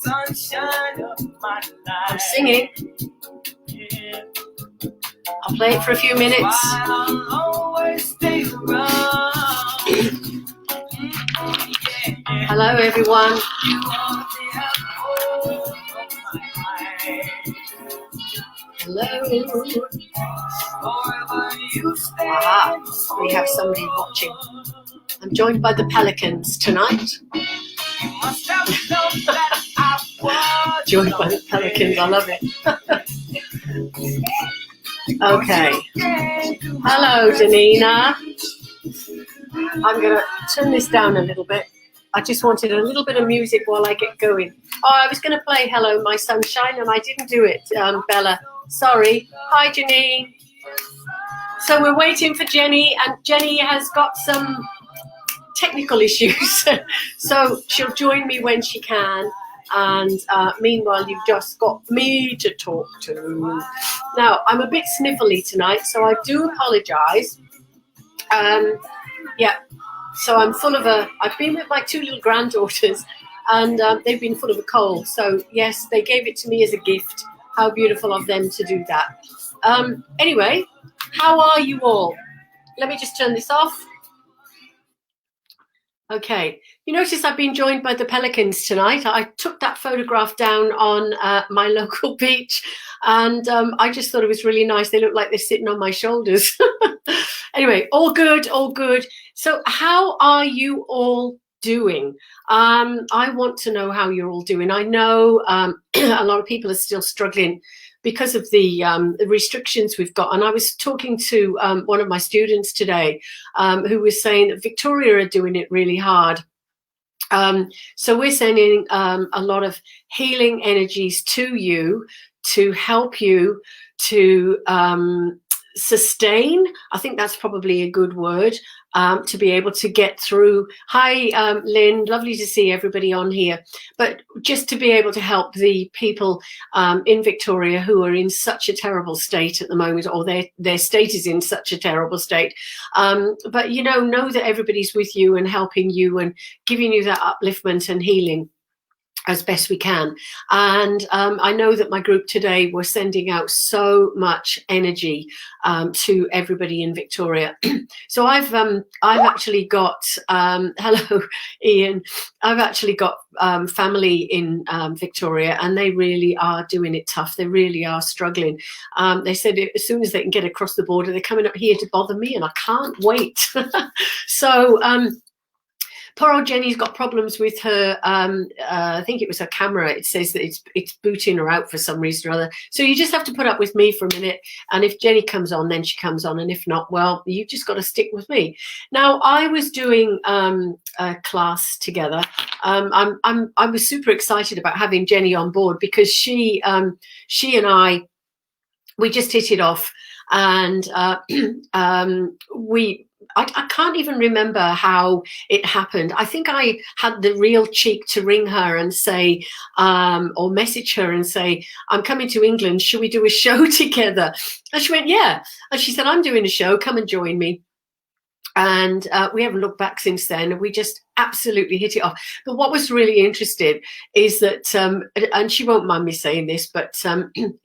Sunshine of my life. I'm singing. I'll play it for a few minutes. I'll always stay around. Hello, everyone. You are the apple of my eye. Hello. Forever you stay. Aha, we have somebody watching. I'm joined by the pelicans tonight. You must have known that I was Joined by the pelicans, I love it. Okay. Hello, Janina. I'm going to turn this down a little bit. I just wanted a little bit of music while I get going. Oh, I was going to play Hello, My Sunshine, and I didn't do it, Bella. Sorry. Hi, Janine. So we're waiting for Jenny, and Jenny has got some technical issues. So she'll join me when she can. And meanwhile, you've just got me to talk to. Now, I'm a bit sniffly tonight, so I do apologise. Yeah, so I'm full of I've been with my two little granddaughters, and they've been full of a cold. So, yes, they gave it to me as a gift. How beautiful of them to do that. Anyway, how are you all? Let me just turn this off. Okay, you notice I've been joined by the pelicans tonight. I took that photograph down on my local beach, and I just thought it was really nice. They look like they're sitting on my shoulders. Anyway, all good, all good. So how are you all doing? I want to know how you're all doing. I know a lot of people are still struggling because of the restrictions we've got. And I was talking to one of my students today who was saying that Victoria are doing it really hard. So we're sending a lot of healing energies to you to help you to sustain. I think that's probably a good word, to be able to get through. Hi, Lynn, lovely to see everybody on here. But just to be able to help the people in Victoria who are in such a terrible state at the moment, or their state is in such a terrible state. But, you know that everybody's with you and helping you and giving you that upliftment and healing as best we can. And I know that my group today were sending out so much energy to everybody in Victoria. So I've actually got hello, Ian. I've actually got family in Victoria, and they really are doing it tough. They really are struggling. They said as soon as they can get across the border, they're coming up here to bother me, and I can't wait. So poor old Jenny's got problems with her, I think it was her camera. It says that it's booting her out for some reason or other. So you just have to put up with me for a minute. And if Jenny comes on, then she comes on. And if not, well, you've just got to stick with me. Now, I was doing a class together. I was super excited about having Jenny on board because she and we just hit it off. And I can't even remember how it happened. I think I had the real cheek to ring her and say, or message her and say, I'm coming to England. Should we do a show together? And she went, yeah. And she said, I'm doing a show. Come and join me. And we haven't looked back since then. We just absolutely hit it off. But what was really interesting is that, and she won't mind me saying this, but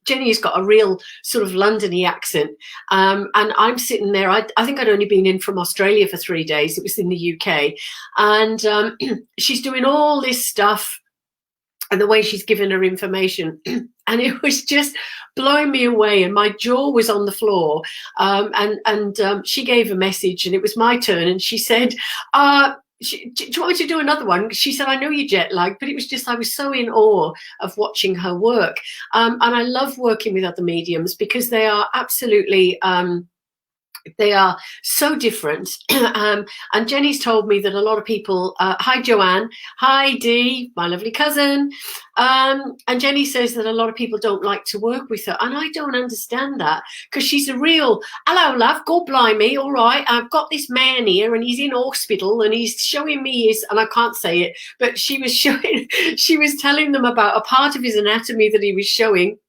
Jenny's got a real sort of Londony accent. And I'm sitting there. I think I'd only been in from Australia for 3 days. It was in the UK. And she's doing all this stuff. And the way she's given her information, and it was just blowing me away, and my jaw was on the floor. And she gave a message, and it was my turn, and she said, do you want me to do another one? She said, I know you're jet lagged, but it was just, I was so in awe of watching her work. And I love working with other mediums because they are absolutely they are so different. And Jenny's told me that a lot of people, hi Joanne, hi Dee, my lovely cousin. And Jenny says that a lot of people don't like to work with her. And I don't understand that, because she's a real, hello love, God blimey, all right, I've got this man here and he's in hospital and he's showing me his, and I can't say it, but she was telling them about a part of his anatomy that he was showing.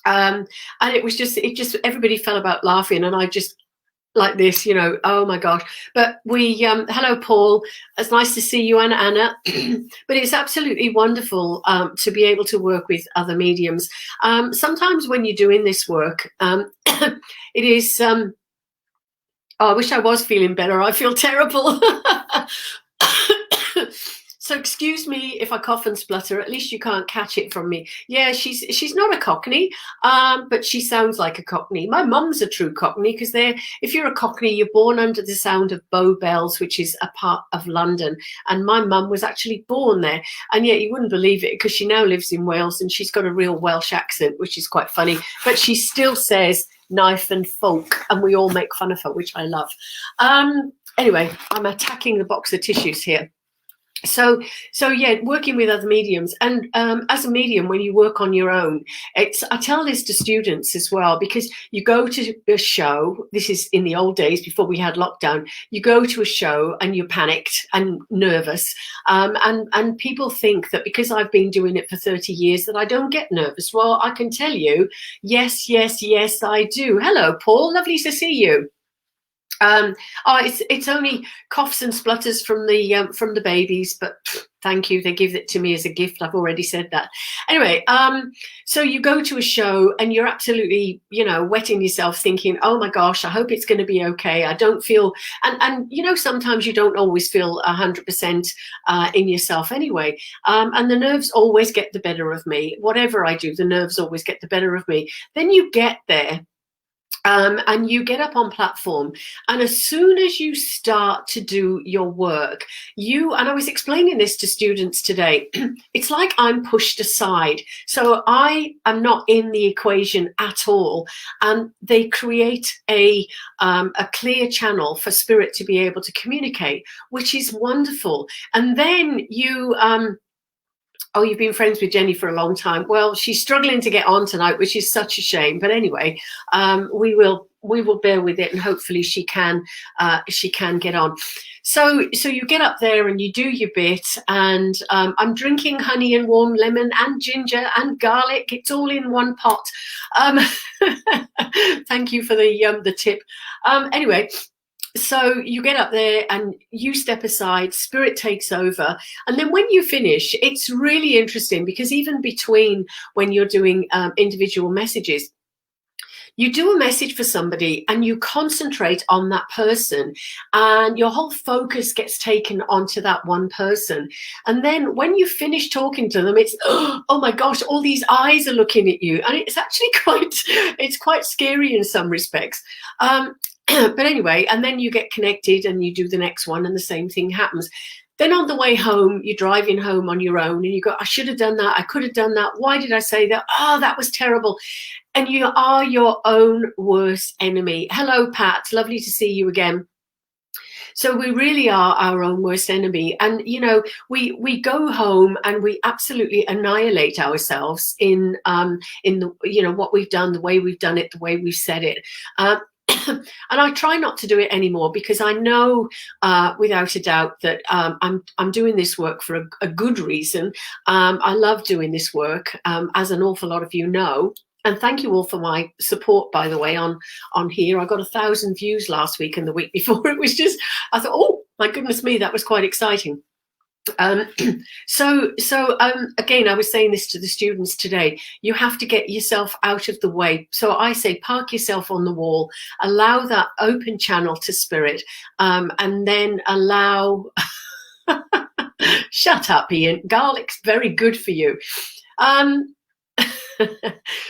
And it just everybody fell about laughing, and I just like this, you know. Oh my gosh. But we hello Paul, it's nice to see you, and Anna. But it's absolutely wonderful to be able to work with other mediums. Sometimes when you're doing this work, it is oh, I wish I was feeling better. I feel terrible. So excuse me if I cough and splutter. At least you can't catch it from me. Yeah, she's not a Cockney, but she sounds like a Cockney. My mum's a true Cockney, because if you're a Cockney, you're born under the sound of Bow Bells, which is a part of London. And my mum was actually born there. And yet you wouldn't believe it, because she now lives in Wales and she's got a real Welsh accent, which is quite funny. But she still says knife and fork, and we all make fun of her, which I love. Anyway, I'm attacking the box of tissues here. So yeah, working with other mediums, and as a medium, when you work on your own, I tell this to students as well, because you go to a show. This is in the old days before we had lockdown. You go to a show and you're panicked and nervous, and people think that because I've been doing it for 30 years that I don't get nervous. Well, I can tell you, yes, I do. Hello, Paul. Lovely to see you. It's only coughs and splutters from the babies, but thank you, they give it to me as a gift. I've already said that. Anyway, so you go to a show and you're absolutely, you know, wetting yourself thinking, oh my gosh, I hope it's going to be okay. I don't feel, and you know, sometimes you don't always feel 100% in yourself anyway, and the nerves always get the better of me. Whatever I do, the nerves always get the better of me. Then you get there, and you get up on platform, and as soon as you start to do your work, and I was explaining this to students today, it's like I'm pushed aside. So I am not in the equation at all. And they create a clear channel for spirit to be able to communicate, which is wonderful. And then you... oh, you've been friends with Jenny for a long time. Well, she's struggling to get on tonight, which is such a shame. But anyway, we will bear with it, and hopefully she can get on. So you get up there and you do your bit, and I'm drinking honey and warm lemon and ginger and garlic. It's all in one pot. Thank you for the tip. Anyway. So you get up there and you step aside, spirit takes over. And then when you finish, it's really interesting, because even between when you're doing individual messages, you do a message for somebody and you concentrate on that person, and your whole focus gets taken onto that one person. And then when you finish talking to them, it's, oh my gosh, all these eyes are looking at you. And it's actually quite scary in some respects. But anyway, and then you get connected and you do the next one, and the same thing happens. Then on the way home, you're driving home on your own and you go, I should have done that. I could have done that. Why did I say that? Oh, that was terrible. And you are your own worst enemy. Hello, Pat. Lovely to see you again. So we really are our own worst enemy. And, you know, we go home and we absolutely annihilate ourselves in the, you know, what we've done, the way we've done it, the way we've said it. And I try not to do it anymore, because I know without a doubt that I'm doing this work for a good reason. I love doing this work, as an awful lot of you know. And thank you all for my support, by the way, on here. I got 1,000 views last week and the week before. It was just, I thought, oh my goodness me, that was quite exciting. So again, I was saying this to the students today, you have to get yourself out of the way. So I say, park yourself on the wall, allow that open channel to spirit, and then allow, shut up, Ian, garlic's very good for you.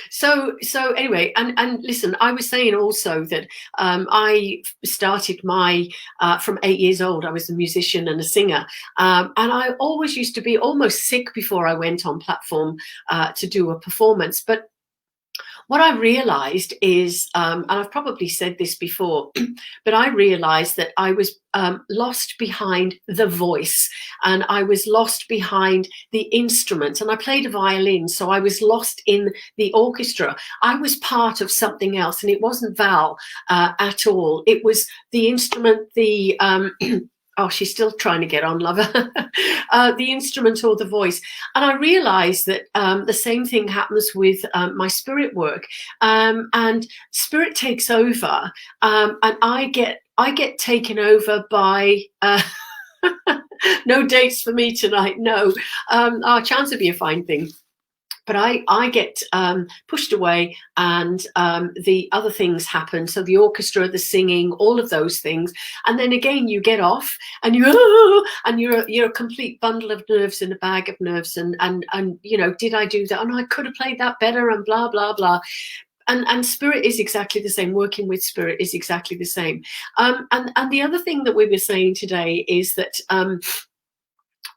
So anyway, and listen, I was saying also that I started my from 8 years old. I was a musician and a singer, and I always used to be almost sick before I went on platform to do a performance. But what I realized is, and I've probably said this before, but I realized that I was lost behind the voice, and I was lost behind the instrument, and I played a violin, so I was lost in the orchestra. I was part of something else, and it wasn't Val at all. It was the instrument, the oh, she's still trying to get on, lover. The instrument or the voice. And I realized that the same thing happens with my spirit work. And spirit takes over, and I get taken over by no dates for me tonight. No, our chance would be a fine thing. But I get pushed away, and the other things happen. So the orchestra, the singing, all of those things, and then again you get off, and you're a complete bundle of nerves and a bag of nerves, and you know, did I do that? Oh no, I could have played that better, and blah blah blah. And spirit is exactly the same. Working with spirit is exactly the same. And the other thing that we were saying today is that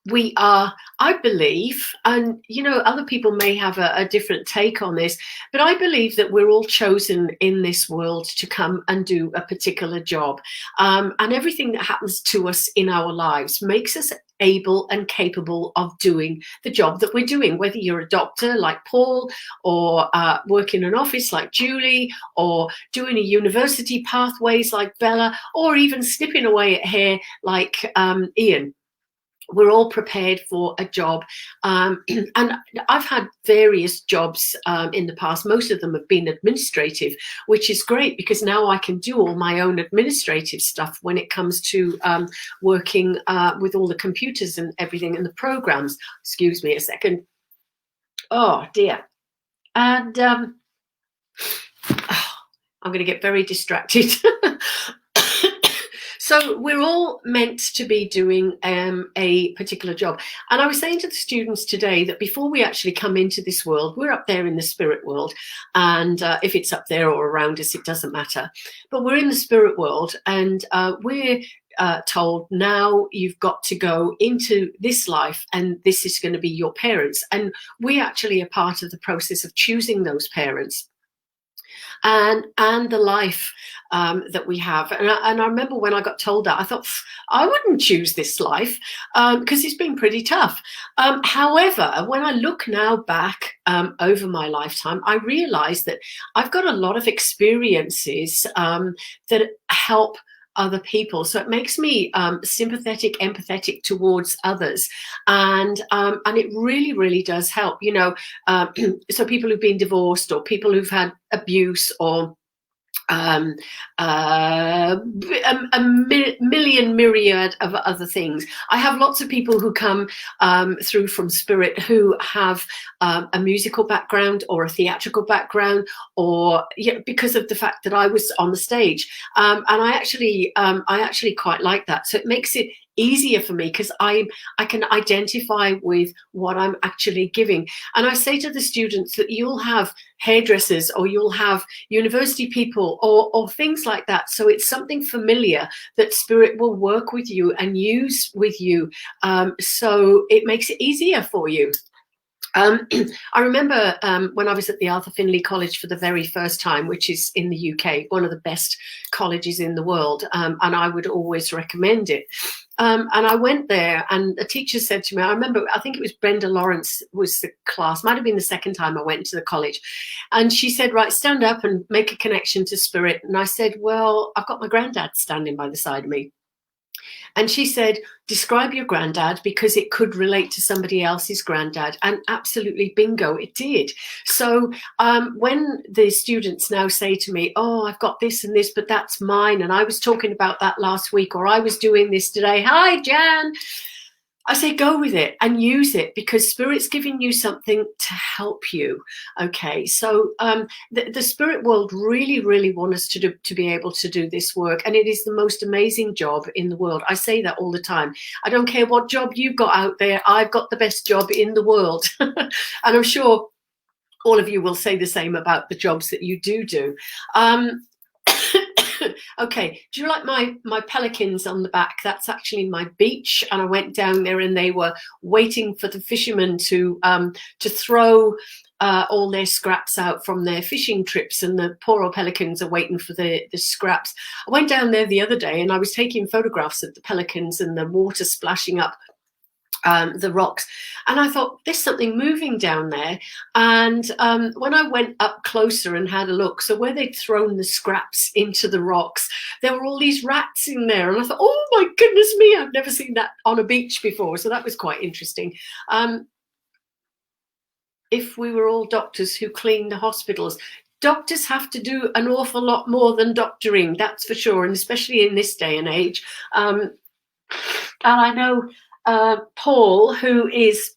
we are, I believe, and you know, other people may have a different take on this, but I believe that we're all chosen in this world to come and do a particular job, and everything that happens to us in our lives makes us able and capable of doing the job that we're doing, whether you're a doctor like Paul, or work in an office like Julie, or doing a university pathways like Bella, or even snipping away at hair like Ian. We're all prepared for a job. And I've had various jobs in the past. Most of them have been administrative, which is great because now I can do all my own administrative stuff when it comes to working with all the computers and everything and the programs. Excuse me a second. Oh dear. And I'm going to get very distracted. So we're all meant to be doing a particular job. And I was saying to the students today that before we actually come into this world, we're up there in the spirit world. And if it's up there or around us, it doesn't matter. But we're in the spirit world, and we're told now you've got to go into this life, and this is going to be your parents. And we actually are part of the process of choosing those parents. And the life that we have. And I remember when I got told that, I thought, I wouldn't choose this life because it's been pretty tough. However, when I look now back over my lifetime, I realize that I've got a lot of experiences that help other people, so it makes me sympathetic, empathetic towards others, and it really does help, you know. So people who've been divorced, or people who've had abuse, or a myriad of other things. I have lots of people who come through from spirit who have a musical background or a theatrical background, or because of the fact that I was on the stage, and I actually quite like that. So it makes it easier for me because I can identify with what I'm actually giving. And I say to the students that you'll have hairdressers, or you'll have university people, or things like that. So it's something familiar that spirit will work with you and use with you. So it makes it easier for you. I remember when I was at the Arthur Findlay College for the very first time, which is in the UK, one of the best colleges in the world, and I would always recommend it. And I went there, and a teacher said to me, I remember, I think it was Brenda Lawrence was the class, might have been the second time I went to the college. And she said, right, stand up and make a connection to spirit. And I said, well, I've got my granddad standing by the side of me. And she said, describe your granddad because it could relate to somebody else's granddad. And absolutely bingo, it did. So when the students now say to me, oh, I've got this and this, but that's mine, and I was talking about that last week, or I was doing this today. Hi, Jan. I say go with it and use it, because spirit's giving you something to help you. Okay, so the spirit world really want us to be able to do this work, and it is the most amazing job in the world. I say that all the time. I don't care what job you've got out there, I've got the best job in the world. And I'm sure all of you will say the same about the jobs that you do. Okay, do you like my pelicans on the back? That's actually my beach, and I went down there and they were waiting for the fishermen to throw all their scraps out from their fishing trips, and the poor old pelicans are waiting for the scraps. I went down there the other day and I was taking photographs of the pelicans and the water splashing up the rocks, and I thought there's something moving down there. And when I went up closer and had a look, so where they'd thrown the scraps into the rocks, there were all these rats in there, and I thought, oh my goodness me, I've never seen that on a beach before. So that was quite interesting. If we were all doctors who cleaned the hospitals, doctors have to do an awful lot more than doctoring, that's for sure, and especially in this day and age. And I know Paul, who is,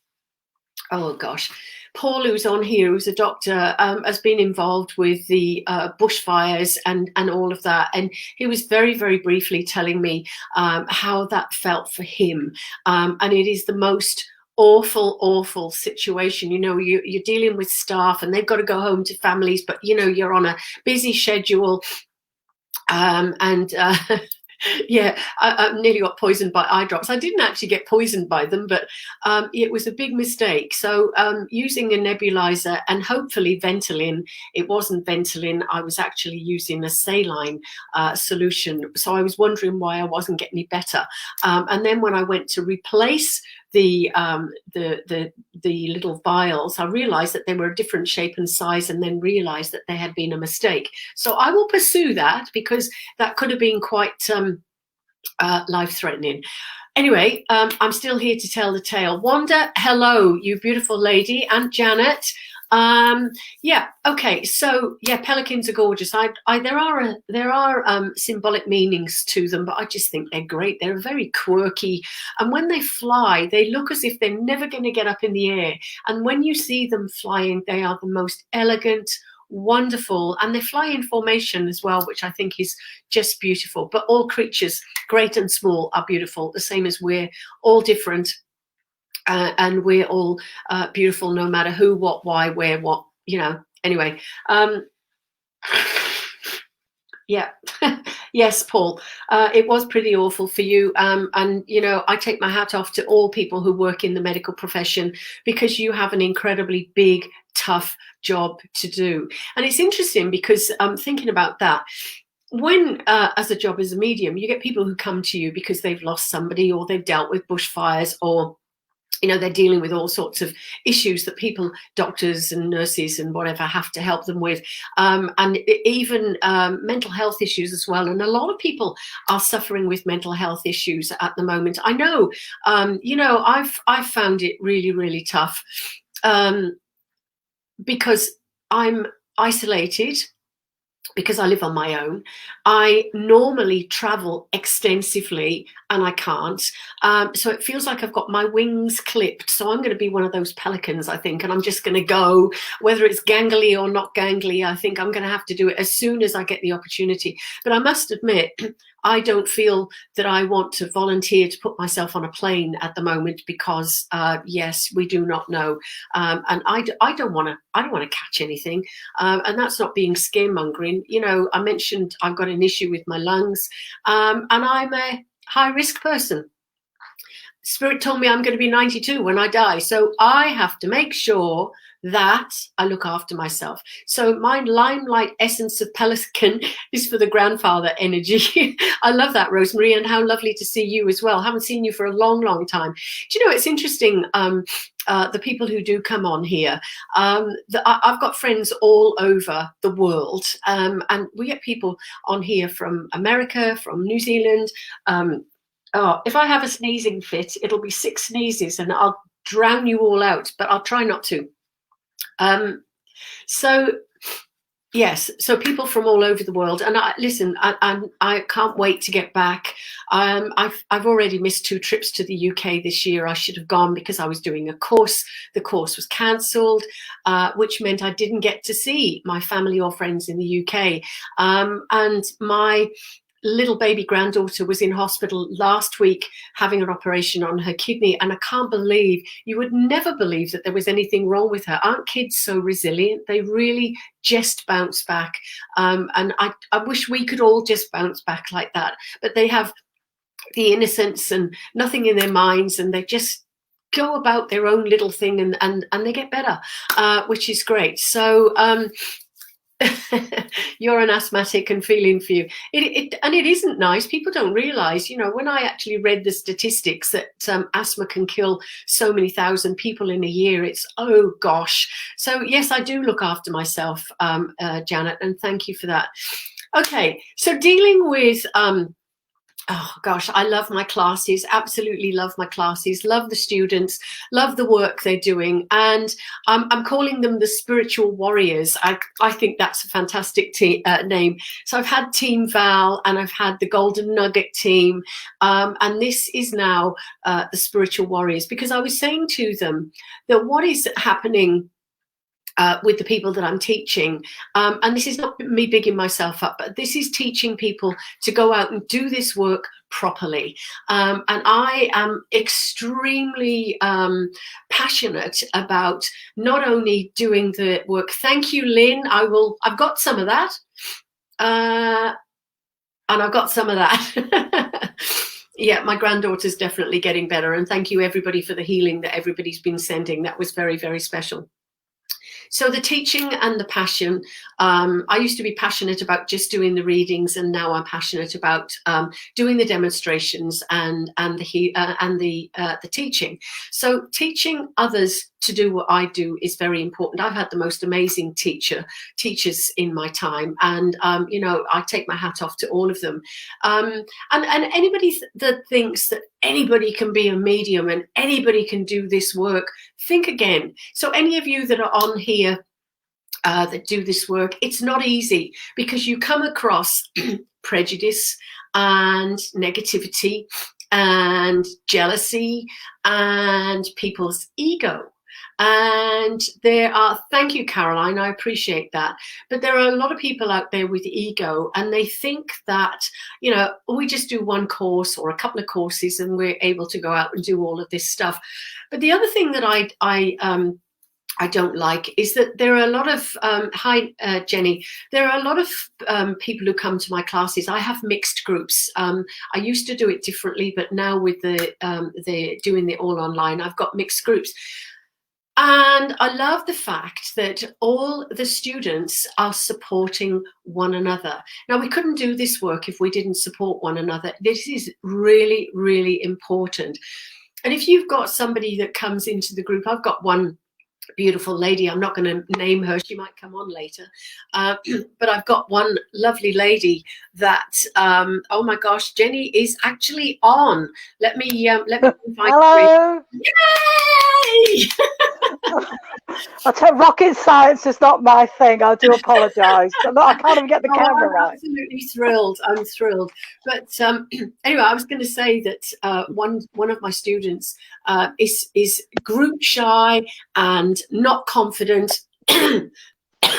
oh gosh, Paul, who's on here, who's a doctor, has been involved with the bushfires and all of that. And he was very, very briefly telling me how that felt for him. And it is the most awful situation. You know, you're dealing with staff and they've got to go home to families, but you know, you're on a busy schedule. Yeah, I nearly got poisoned by eye drops. I didn't actually get poisoned by them, but it was a big mistake. So using a nebulizer and hopefully Ventolin, it wasn't Ventolin, I was actually using a saline solution. So I was wondering why I wasn't getting any better. And then when I went to replace the little vials, I realized that they were a different shape and size, and then realized that there had been a mistake. So I will pursue that, because that could have been quite life-threatening. Anyway, I'm still here to tell the tale. Wanda, hello, you beautiful lady, and Janet. Yeah, okay, so yeah, pelicans are gorgeous. There are symbolic meanings to them, but I just think they're great. They're very quirky, and when they fly, they look as if they're never going to get up in the air. And when you see them flying, they are the most elegant, wonderful, and they fly in formation as well, which I think is just beautiful. But all creatures, great and small, are beautiful, the same as we're all different. And we're all beautiful, no matter who, what, why, where, what, you know. Anyway, yeah, yes, Paul, it was pretty awful for you. And, you know, I take my hat off to all people who work in the medical profession, because you have an incredibly big, tough job to do. And it's interesting because I'm thinking about that. When, as a job as a medium, you get people who come to you because they've lost somebody, or they've dealt with bushfires, or you know, they're dealing with all sorts of issues that people, doctors and nurses and whatever, have to help them with, and even mental health issues as well. And a lot of people are suffering with mental health issues at the moment. I know, you know, I've found it really, really tough, because I'm isolated, because I live on my own. I normally travel extensively, and I can't. So it feels like I've got my wings clipped. So I'm going to be one of those pelicans, I think, and I'm just going to go, whether it's gangly or not gangly. I think I'm going to have to do it as soon as I get the opportunity. But I must admit, I don't feel that I want to volunteer to put myself on a plane at the moment, because yes, we do not know, and I don't want to catch anything, and that's not being scaremongering. You know, I mentioned I've got an issue with my lungs, and I'm a high-risk person. Spirit told me I'm going to be 92 when I die, so I have to make sure that I look after myself. So my limelight essence of pelican is for the grandfather energy. I love that, Rosemary, and how lovely to see you as well. Haven't seen you for a long time. Do you know, it's interesting, the people who do come on here, I've got friends all over the world, and we get people on here from America, from New Zealand. Oh, if I have a sneezing fit, it'll be 6 sneezes and I'll drown you all out, but I'll try not to. So yes, so people from all over the world, and I can't wait to get back. I've already missed 2 trips to the UK this year. I should have gone because I was doing a course. The course was cancelled, which meant I didn't get to see my family or friends in the UK. And my little baby granddaughter was in hospital last week having an operation on her kidney, and I can't believe, you would never believe that there was anything wrong with her. Aren't kids so resilient? They really just bounce back, and I wish we could all just bounce back like that, but they have the innocence and nothing in their minds, and they just go about their own little thing, and they get better, which is great. So You're an asthmatic and feeling for you. And it isn't nice. People don't realize, you know, when I actually read the statistics that asthma can kill so many thousand people in a year, it's, oh gosh. So yes, I do look after myself, Janet, and thank you for that. Okay, so dealing with oh gosh, I love my classes, absolutely love my classes, love the students, love the work they're doing. And I'm calling them the spiritual warriors. I think that's a fantastic name. So I've had Team Val and I've had the Golden Nugget team. And this is now the spiritual warriors, because I was saying to them that what is happening with the people that I'm teaching. And this is not me bigging myself up, but this is teaching people to go out and do this work properly. And I am extremely passionate about not only doing the work. Thank you, Lynn. I've got some of that. And I've got some of that. Yeah, my granddaughter's definitely getting better. And thank you, everybody, for the healing that everybody's been sending. That was very, very special. So the teaching and the passion, I used to be passionate about just doing the readings, and now I'm passionate about doing the demonstrations and the teaching. So teaching others to do what I do is very important. I've had the most amazing teachers in my time, and you know, I take my hat off to all of them. And anybody that thinks that anybody can be a medium and anybody can do this work, think again. So any of you that are on here that do this work, it's not easy, because you come across prejudice and negativity and jealousy and people's ego. And there are, thank you, Caroline, I appreciate that. But there are a lot of people out there with ego, and they think that, you know, we just do one course or a couple of courses and we're able to go out and do all of this stuff. But the other thing that I don't like is that there are a lot of, hi, Jenny, there are a lot of people who come to my classes. I have mixed groups. I used to do it differently, but now with the doing the all online, I've got mixed groups. And I love the fact that all the students are supporting one another. Now, we couldn't do this work if we didn't support one another. This is really, really important. And if you've got somebody that comes into the group, I've got one beautiful lady, I'm not going to name her, she might come on later, but I've got one lovely lady that oh my gosh, Jenny is actually on. Let me invite hello. You. Yay! I'll tell you, rocket science is not my thing. I do apologise. I can't even get the camera right. I'm absolutely thrilled. I'm thrilled. But anyway, I was going to say that one of my students is group shy and not confident.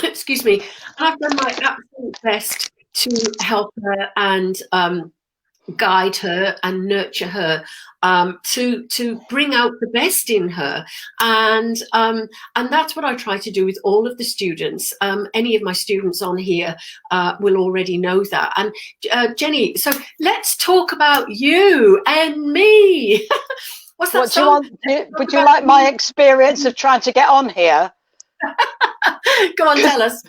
Excuse me. And I've done my absolute best to help her and guide her and nurture her to bring out the best in her, and that's what I try to do with all of the students. Any of my students on here will already know that. And Jenny, so let's talk about you and me. What's that song? Would you like my experience of trying to get on here? Go on, tell us.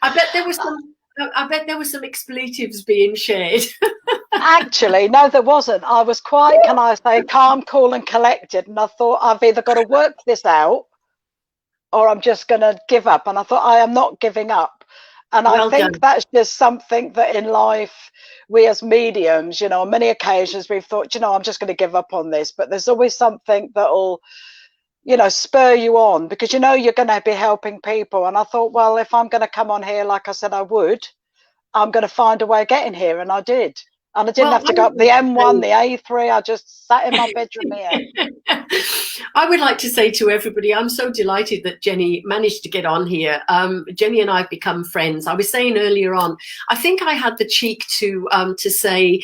I bet there were some expletives being shared. Actually, no, there wasn't. I was quite, can I say, calm, cool and collected. And I thought, I've either got to work this out or I'm just going to give up. And I thought, I am not giving up. And I think that's just something that in life, we as mediums, you know, on many occasions we've thought, you know, I'm just going to give up on this. But there's always something that'll, you know, spur you on, because you know you're going to be helping people. And I thought, well, if I'm going to come on here, like I said I would, I'm going to find a way of getting here. And I did. And I didn't have to go up the M1, the A3. I just sat in my bedroom here. I would like to say to everybody, I'm so delighted that Jenny managed to get on here. Jenny and I have become friends. I was saying earlier on, I think I had the cheek to say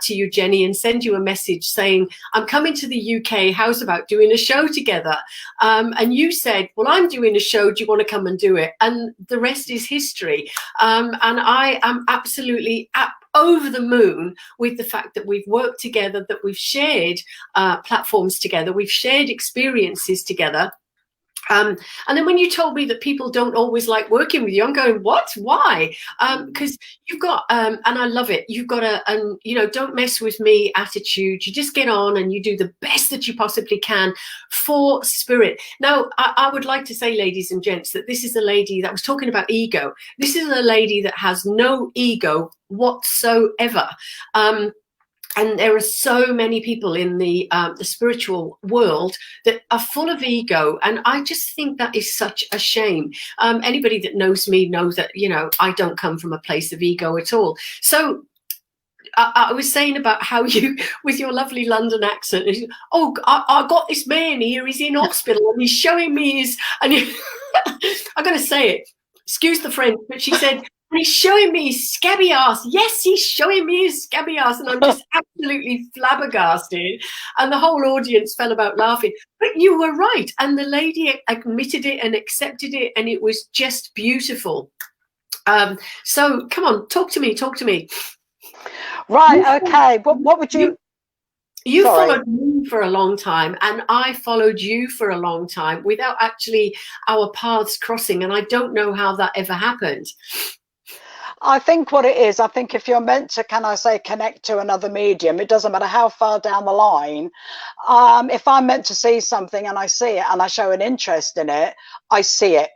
to you, Jenny, and send you a message saying, I'm coming to the UK. How's about doing a show together? And you said, well, I'm doing a show. Do you want to come and do it? And the rest is history. And I am absolutely over the moon with the fact that we've worked together, that we've shared platforms together, we've shared experiences together. And then when you told me that people don't always like working with you, I'm going, what? Why? Because you've got, and I love it, you've got don't mess with me attitude. You just get on and you do the best that you possibly can for spirit. Now, I would like to say, ladies and gents, that this is a lady that was talking about ego. This is a lady that has no ego whatsoever. And there are so many people in the spiritual world that are full of ego, and I just think that is such a shame. Anybody that knows me knows that I don't come from a place of ego at all. So I was saying about how you, with your lovely London accent, I got this man here. He's in hospital and he's showing me his. And I'm going to say it. Excuse the French, but she said. And he's showing me his scabby ass. Yes, he's showing me his scabby ass. And I'm just absolutely flabbergasted. And the whole audience fell about laughing. But you were right. And the lady admitted it and accepted it. And it was just beautiful. So come on, talk to me. Right, okay. What would you... You followed me for a long time, and I followed you for a long time without actually our paths crossing. And I don't know how that ever happened. I think what it is, I think if you're meant to, connect to another medium, it doesn't matter how far down the line. If I'm meant to see something and I see it and I show an interest in it, I see it.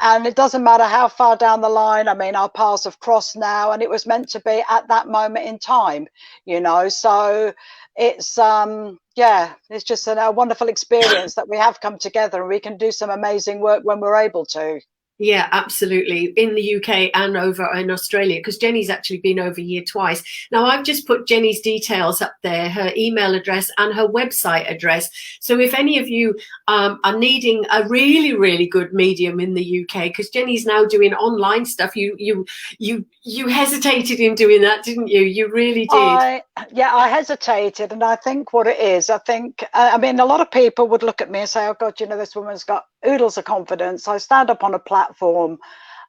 And it doesn't matter how far down the line. I mean, our paths have crossed now, and it was meant to be at that moment in time, So it's, it's just a wonderful experience that we have come together, and we can do some amazing work when we're able to. Yeah, absolutely. In the UK and over in Australia, because Jenny's actually been over here twice. Now, I've just put Jenny's details up there, her email address and her website address. So if any of you are needing a really, really good medium in the UK, because Jenny's now doing online stuff, you hesitated in doing that, didn't you? You really did. I hesitated. And I think what it is, I mean, a lot of people would look at me and say, oh, God, this woman's got oodles of confidence. I stand up on a platform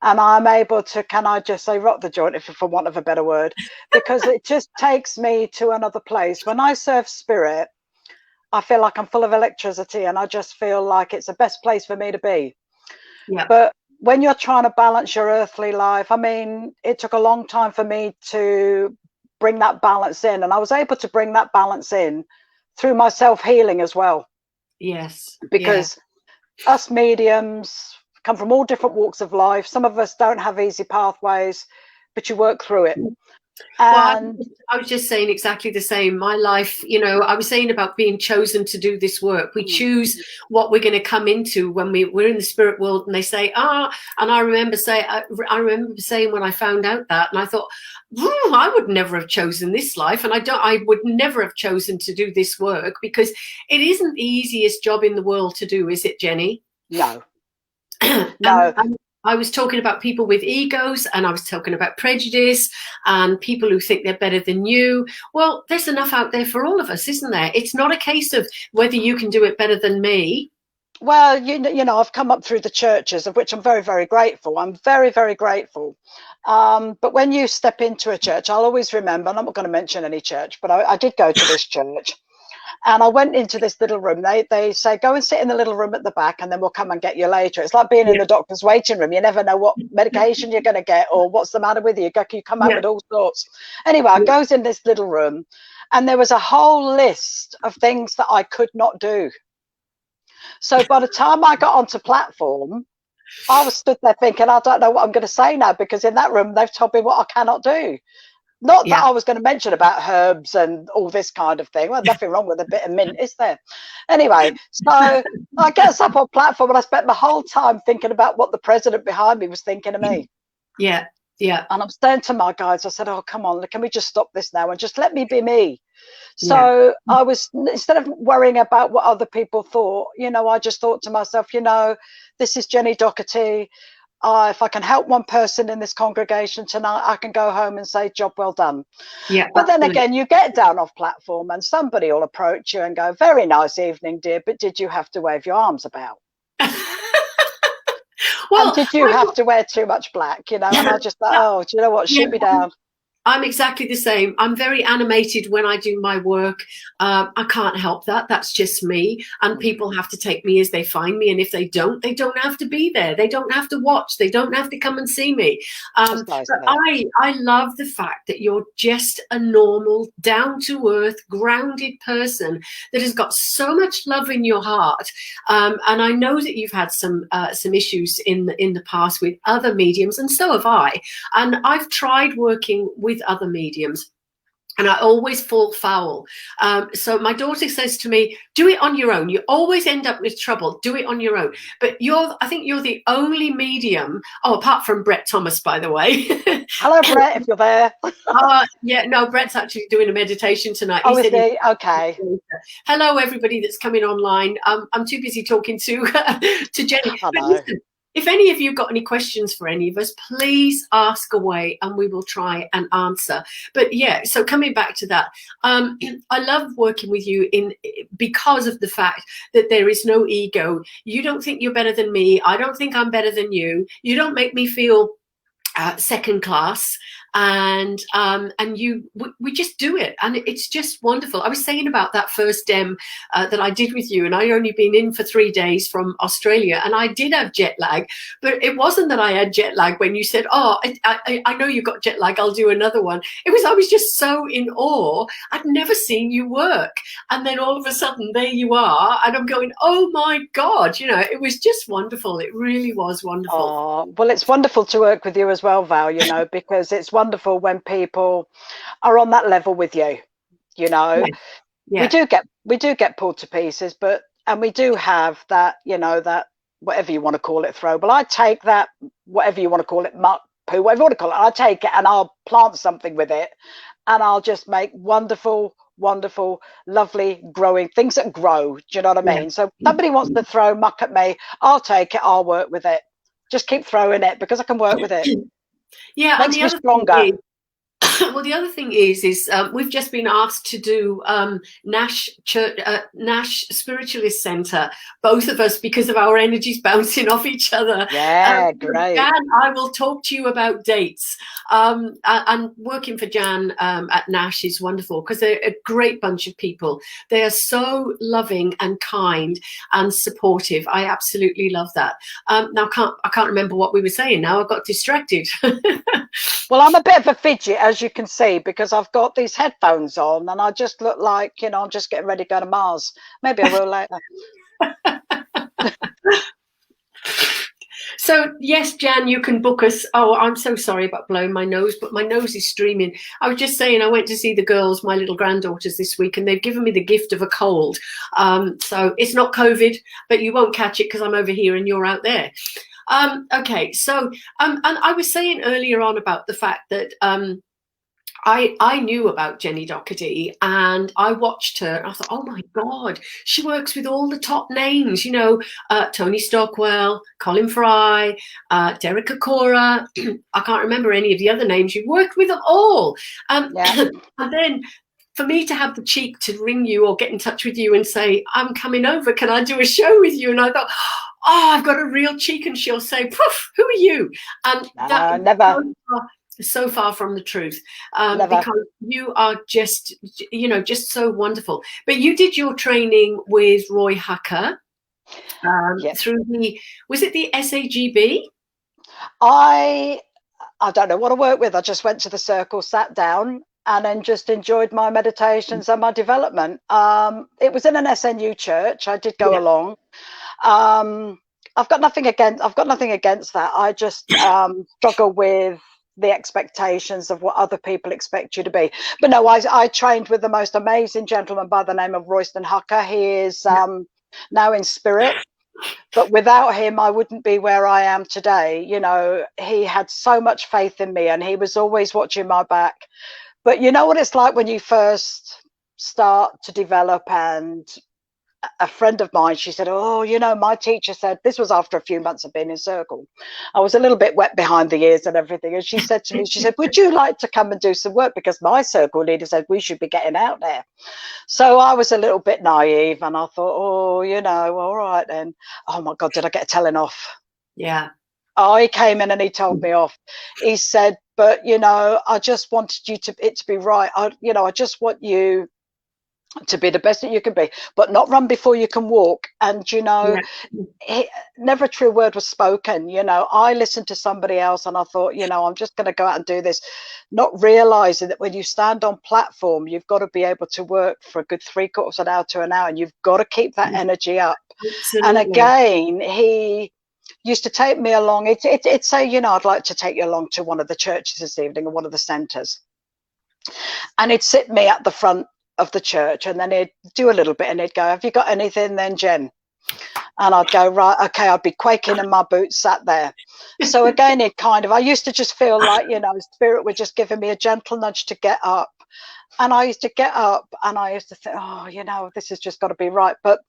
and I'm able to, can I just say, rock the joint, if for want of a better word, because it just takes me to another place. When I serve spirit, I feel like I'm full of electricity, and I just feel like it's the best place for me to be. Yeah. But when you're trying to balance your earthly life, I mean, it took a long time for me to bring that balance in, and I was able to bring that balance in through my self-healing as well. Yes. Because us mediums come from all different walks of life. Some of us don't have easy pathways, but you work through it. And well, I was just saying exactly the same. My life, I was saying about being chosen to do this work. We choose what we're going to come into when we're in the spirit world, and they say, and I remember saying when I found out that, and I thought, I would never have chosen this life, and I would never have chosen to do this work, because it isn't the easiest job in the world to do, is it, Jenny? No. No. I was talking about people with egos, and I was talking about prejudice and people who think they're better than you. Well, there's enough out there for all of us, isn't there? It's not a case of whether you can do it better than me. Well, I've come up through the churches, of which I'm very, very grateful. I'm very, very grateful. But when you step into a church, I'll always remember, and I'm not going to mention any church, but I did go to this church. And I went into this little room. They say, go and sit in the little room at the back, and then we'll come and get you later. It's like being in the doctor's waiting room. You never know what medication you're going to get or what's the matter with you. You come out with all sorts. Anyway, I goes in this little room, and there was a whole list of things that I could not do. So by the time I got onto platform, I was stood there thinking, I don't know what I'm going to say now, because in that room, they've told me what I cannot do. Not that I was going to mention about herbs and all this kind of thing. Well, nothing wrong with a bit of mint, is there? Anyway, so I get up on platform, and I spent the whole time thinking about what the president behind me was thinking of me. Yeah, yeah. And I'm saying to my guys, I said, oh, come on, can we just stop this now and just let me be me? So I was, instead of worrying about what other people thought, I just thought to myself, this is Jenny Docherty. If I can help one person in this congregation tonight, I can go home and say, job well done. Yeah. But then again, you get down off platform and somebody will approach you and go, very nice evening, dear, but did you have to wave your arms about? Well, and did you have to wear too much black? And I just thought, oh, do you know what? Shoot me down. I'm exactly the same. I'm very animated when I do my work. I can't help that. That's just me. And people have to take me as they find me. And if they don't have to be there. They don't have to watch. They don't have to come and see me. But I love the fact that you're just a normal, down-to-earth, grounded person that has got so much love in your heart. And I know that you've had some issues in the past with other mediums, and so have I. And I've tried working with other mediums, and I always fall foul. So my daughter says to me, do it on your own. You always end up with trouble. Do it on your own. But I think you're the only medium, apart from Brett Thomas, by the way. Hello, Brett, if you're there. Yeah, no, Brett's actually doing a meditation tonight. Oh, is he? Okay. Hello, everybody that's coming online. I'm too busy talking to Jenny. But listen, if any of you got any questions for any of us, please ask away and we will try and answer. But yeah, so coming back to that, I love working with you because of the fact that there is no ego. You don't think you're better than me. I don't think I'm better than you. You don't make me feel second class, and we just do it, and it's just wonderful. I was saying about that first dem that I did with you, and I only been in for 3 days from Australia, and I did have jet lag, but it wasn't that I had jet lag when you said, I know you got jet lag, I'll do another one. I was just so in awe. I'd never seen you work, and then all of a sudden there you are, and I'm going, oh my God, it was just wonderful. It really was wonderful. Oh, well, it's wonderful to work with you as well, Val, because it's wonderful when people are on that level with you. Yeah. We do get pulled to pieces, and we do have that, that whatever you want to call it, throw. But I take that, whatever you want to call it, muck, poo, whatever you want to call it, I take it and I'll plant something with it, and I'll just make wonderful, lovely, growing things that grow. Do you know what I mean? So if somebody wants to throw muck at me, I'll take it, I'll work with it. Just keep throwing it because I can work with it. Yeah, makes me stronger. Well, the other thing is we've just been asked to do Nash Spiritualist Centre, both of us, because of our energies bouncing off each other. Yeah, great. Jan, I will talk to you about dates. And working for Jan at Nash is wonderful because they're a great bunch of people. They are so loving and kind and supportive. I absolutely love that. Now I can't remember what we were saying. Now I got distracted. Well, I'm a bit of a fidget, as you can see, because I've got these headphones on and I just look like, I'm just getting ready to go to Mars. Maybe I will later. So, yes, Jan, you can book us. Oh, I'm so sorry about blowing my nose, but my nose is streaming. I was just saying I went to see the girls, my little granddaughters, this week, and they've given me the gift of a cold. So it's not COVID, but you won't catch it because I'm over here and you're out there. Okay, so and I was saying earlier on about the fact that I knew about Jenny Docherty and I watched her and I thought, oh my God, she works with all the top names, Tony Stockwell, Colin Fry, Derek Acora. I can't remember any of the other names. You worked with them all. And then for me to have the cheek to ring you or get in touch with you and say, I'm coming over, can I do a show with you? And I thought, I've got a real cheek. And she'll say, poof, who are you? And that never. So far from the truth, because you are just so wonderful. But you did your training with Roy Hucker through was it the SAGB? I don't know what I work with. I just went to the circle, sat down, and then just enjoyed my meditations and my development. It was in an SNU church. I did go along. I've got nothing against that. I just struggle with the expectations of what other people expect you to be. But no, I trained with the most amazing gentleman by the name of Royston Hucker. He is now in spirit, but without him I wouldn't be where I am today. He had so much faith in me and he was always watching my back. But you know what it's like when you first start to develop, and a friend of mine, she said, my teacher said, this was after a few months of being in circle. I was a little bit wet behind the ears and everything. And she said to me, would you like to come and do some work? Because my circle leader said we should be getting out there. So I was a little bit naive and I thought, all right then. Oh my God, did I get a telling off? Yeah. Oh, he came in and he told me off. He said, but you know, I just wanted it to be right. I just want you to be the best that you can be, but not run before you can walk. And you know, never a true word was spoken. You know, I listened to somebody else and I thought, you know, I'm just going to go out and do this, not realizing that when you stand on platform, you've got to be able to work for a good 3/4 of an hour to an hour, and you've got to keep that energy up. Absolutely. And again, he used to take me along. It'd say, you know, I'd like to take you along to one of the churches this evening, or one of the centres. And he'd sit me at the front of the church, and then he'd do a little bit, and he'd go, "Have you got anything then, Jen?" And I'd go, "Right, okay." I'd be quaking in my boots sat there. So again, I used to just feel like, you know, Spirit were just giving me a gentle nudge to get up. And I used to get up and I used to think, oh, you know, this has just got to be right. But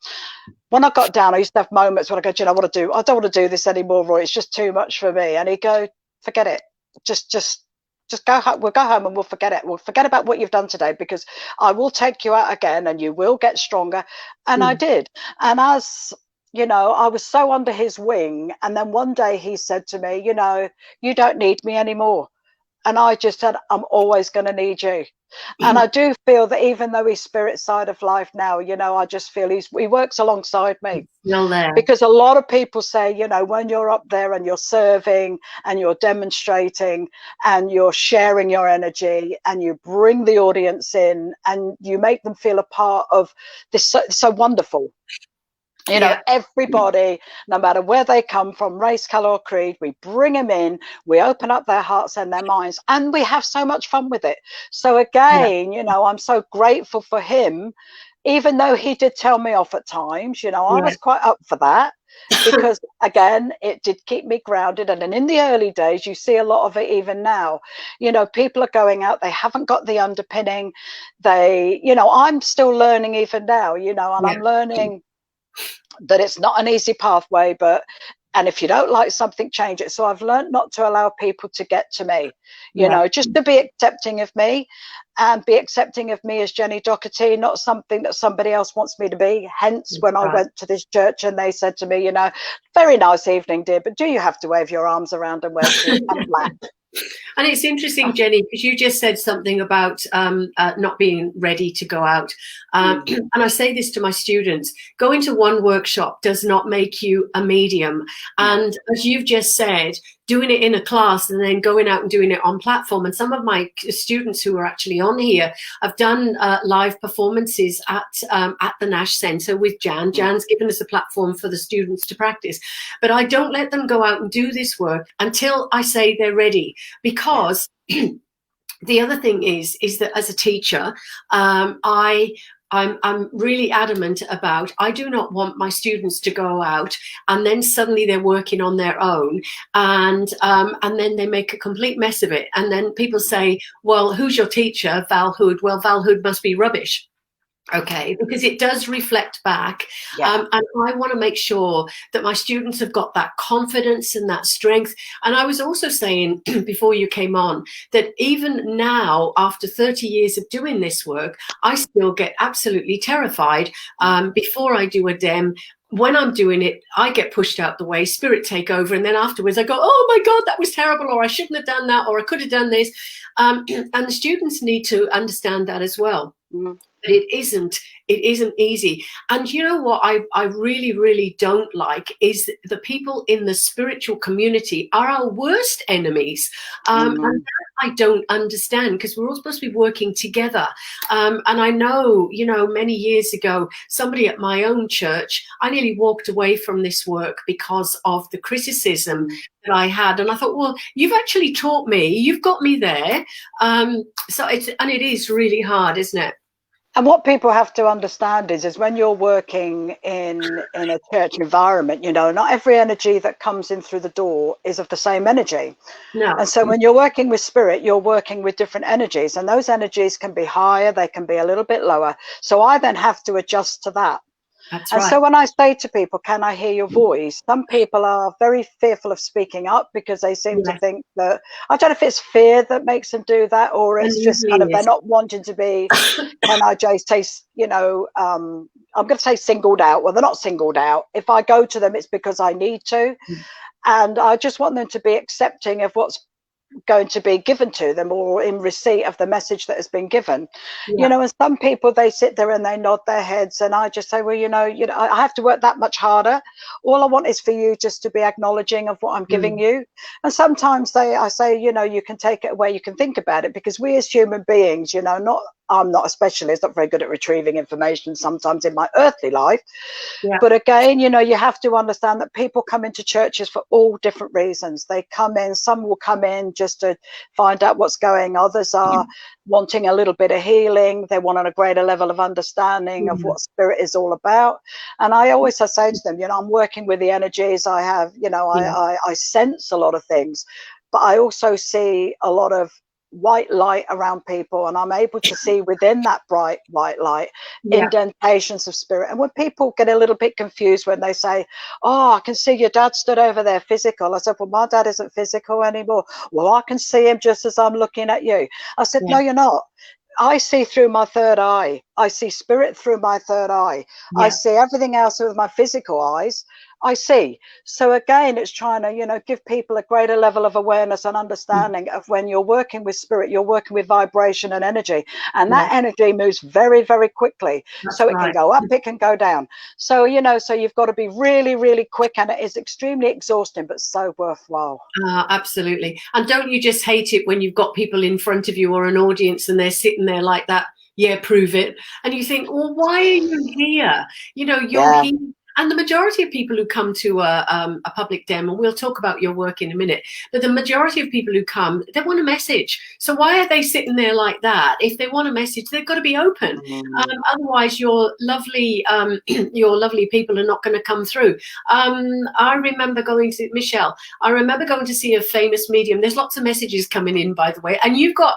when I got down, I used to have moments when I go, "Do you know what I don't want to do this anymore, Roy. It's just too much for me." And he'd go, "Forget it. Just go home. We'll go home and we'll forget it. We'll forget about what you've done today, because I will take you out again and you will get stronger." And I did. And as you know, I was so under his wing. And then one day he said to me, "You know, you don't need me anymore." And I just said, "I'm always going to need you." And I do feel that even though he's spirit side of life now, you know, I just feel he works alongside me. Still there. Because a lot of people say, you know, when you're up there and you're serving and you're demonstrating and you're sharing your energy and you bring the audience in and you make them feel a part of this, so wonderful. You know, everybody, no matter where they come from, race, color, or creed, we bring them in, we open up their hearts and their minds, and we have so much fun with it. So again, you know, I'm so grateful for him, even though he did tell me off at times. You know, I was quite up for that, because again, it did keep me grounded. And then in the early days, you see a lot of it even now. You know, people are going out, they haven't got the underpinning. You know, I'm still learning even now, you know, and I'm learning that it's not an easy pathway, and if you don't like something, change it. So I've learned not to allow people to get to me, you know, just to be accepting of me, and be accepting of me as Jenny Docherty, not something that somebody else wants me to be. Hence, when I went to this church and they said to me, you know, "Very nice evening, dear, but do you have to wave your arms around and wear suit and black?" And it's interesting, Jenny, because you just said something about not being ready to go out. And I say this to my students: going to one workshop does not make you a medium. And as you've just said, doing it in a class and then going out and doing it on platform. And some of my students who are actually on here have done live performances at the Nash Centre with Jan. Jan's given us a platform for the students to practice. But I don't let them go out and do this work until I say they're ready. Because the other thing is that as a teacher, I'm really adamant about, I do not want my students to go out and then suddenly they're working on their own, and then they make a complete mess of it. And then people say, "Well, who's your teacher?" "Val Hood." "Well, Val Hood must be rubbish." Okay, because it does reflect back. And I want to make sure that my students have got that confidence and that strength. And I was also saying before you came on that even now, after 30 years of doing this work, I still get absolutely terrified before I do a dem. When I'm doing it, I get pushed out the way, spirit take over, and then afterwards I go, "Oh my God, that was terrible," or "I shouldn't have done that," or "I could have done this." And the students need to understand that as well. But it isn't easy. And you know what I really, really don't like is the people in the spiritual community are our worst enemies. And that I don't understand, because we're all supposed to be working together. And I know, you know, many years ago, somebody at my own church, I nearly walked away from this work because of the criticism that I had. And I thought, well, you've actually taught me, you've got me there. So it is really hard, isn't it? And what people have to understand is when you're working in a church environment, you know, not every energy that comes in through the door is of the same energy. No. And so when you're working with spirit, you're working with different energies, and those energies can be higher, they can be a little bit lower. So I then have to adjust to that. That's and right. So when I say to people, "Can I hear your voice?" Some people are very fearful of speaking up because they seem to think that, I don't know if it's fear that makes them do that, or it's just kind of they're not wanting to be, can I just say, you know, I'm going to say singled out. Well, they're not singled out. If I go to them, it's because I need to. And I just want them to be accepting of what's going to be given to them, or in receipt of the message that has been given. Yeah. And some people, they sit there and they nod their heads, and I just say, well, I have to work that much harder. All I want is for you just to be acknowledging of what I'm giving you. And sometimes I say, you can take it away, you can think about it, because we as human beings, I'm not a specialist, not very good at retrieving information sometimes in my earthly life. Yeah. But again, you have to understand that people come into churches for all different reasons. They come in, some will come in just to find out what's going on. Others are wanting a little bit of healing. They want a greater level of understanding of what spirit is all about. And I always say to them, I'm working with the energies. I have, I sense a lot of things, but I also see a lot of white light around people, and I'm able to see within that bright white light indentations of spirit. And when people get a little bit confused when they say, oh, I can see your dad stood over there physical, I said, well, my dad isn't physical anymore. Well, I can see him just as I'm looking at you. I said, no, you're not. I see through my third eye. I see spirit through my third eye. I see everything else with my physical eyes. I see. So again, it's trying to, give people a greater level of awareness and understanding of when you're working with spirit, you're working with vibration and energy, and that energy moves very, very quickly. That's it can go up, it can go down. So, so you've got to be really, really quick, and it is extremely exhausting, but so worthwhile. Absolutely. And don't you just hate it when you've got people in front of you or an audience and they're sitting there like that? Yeah, prove it. And you think, well, why are you here? You're here. And the majority of people who come to a public demo, we'll talk about your work in a minute, but the majority of people who come, they want a message. So why are they sitting there like that? If they want a message, they've got to be open. Otherwise, your lovely people are not going to come through. I remember going to see a famous medium. There's lots of messages coming in, by the way. And you've got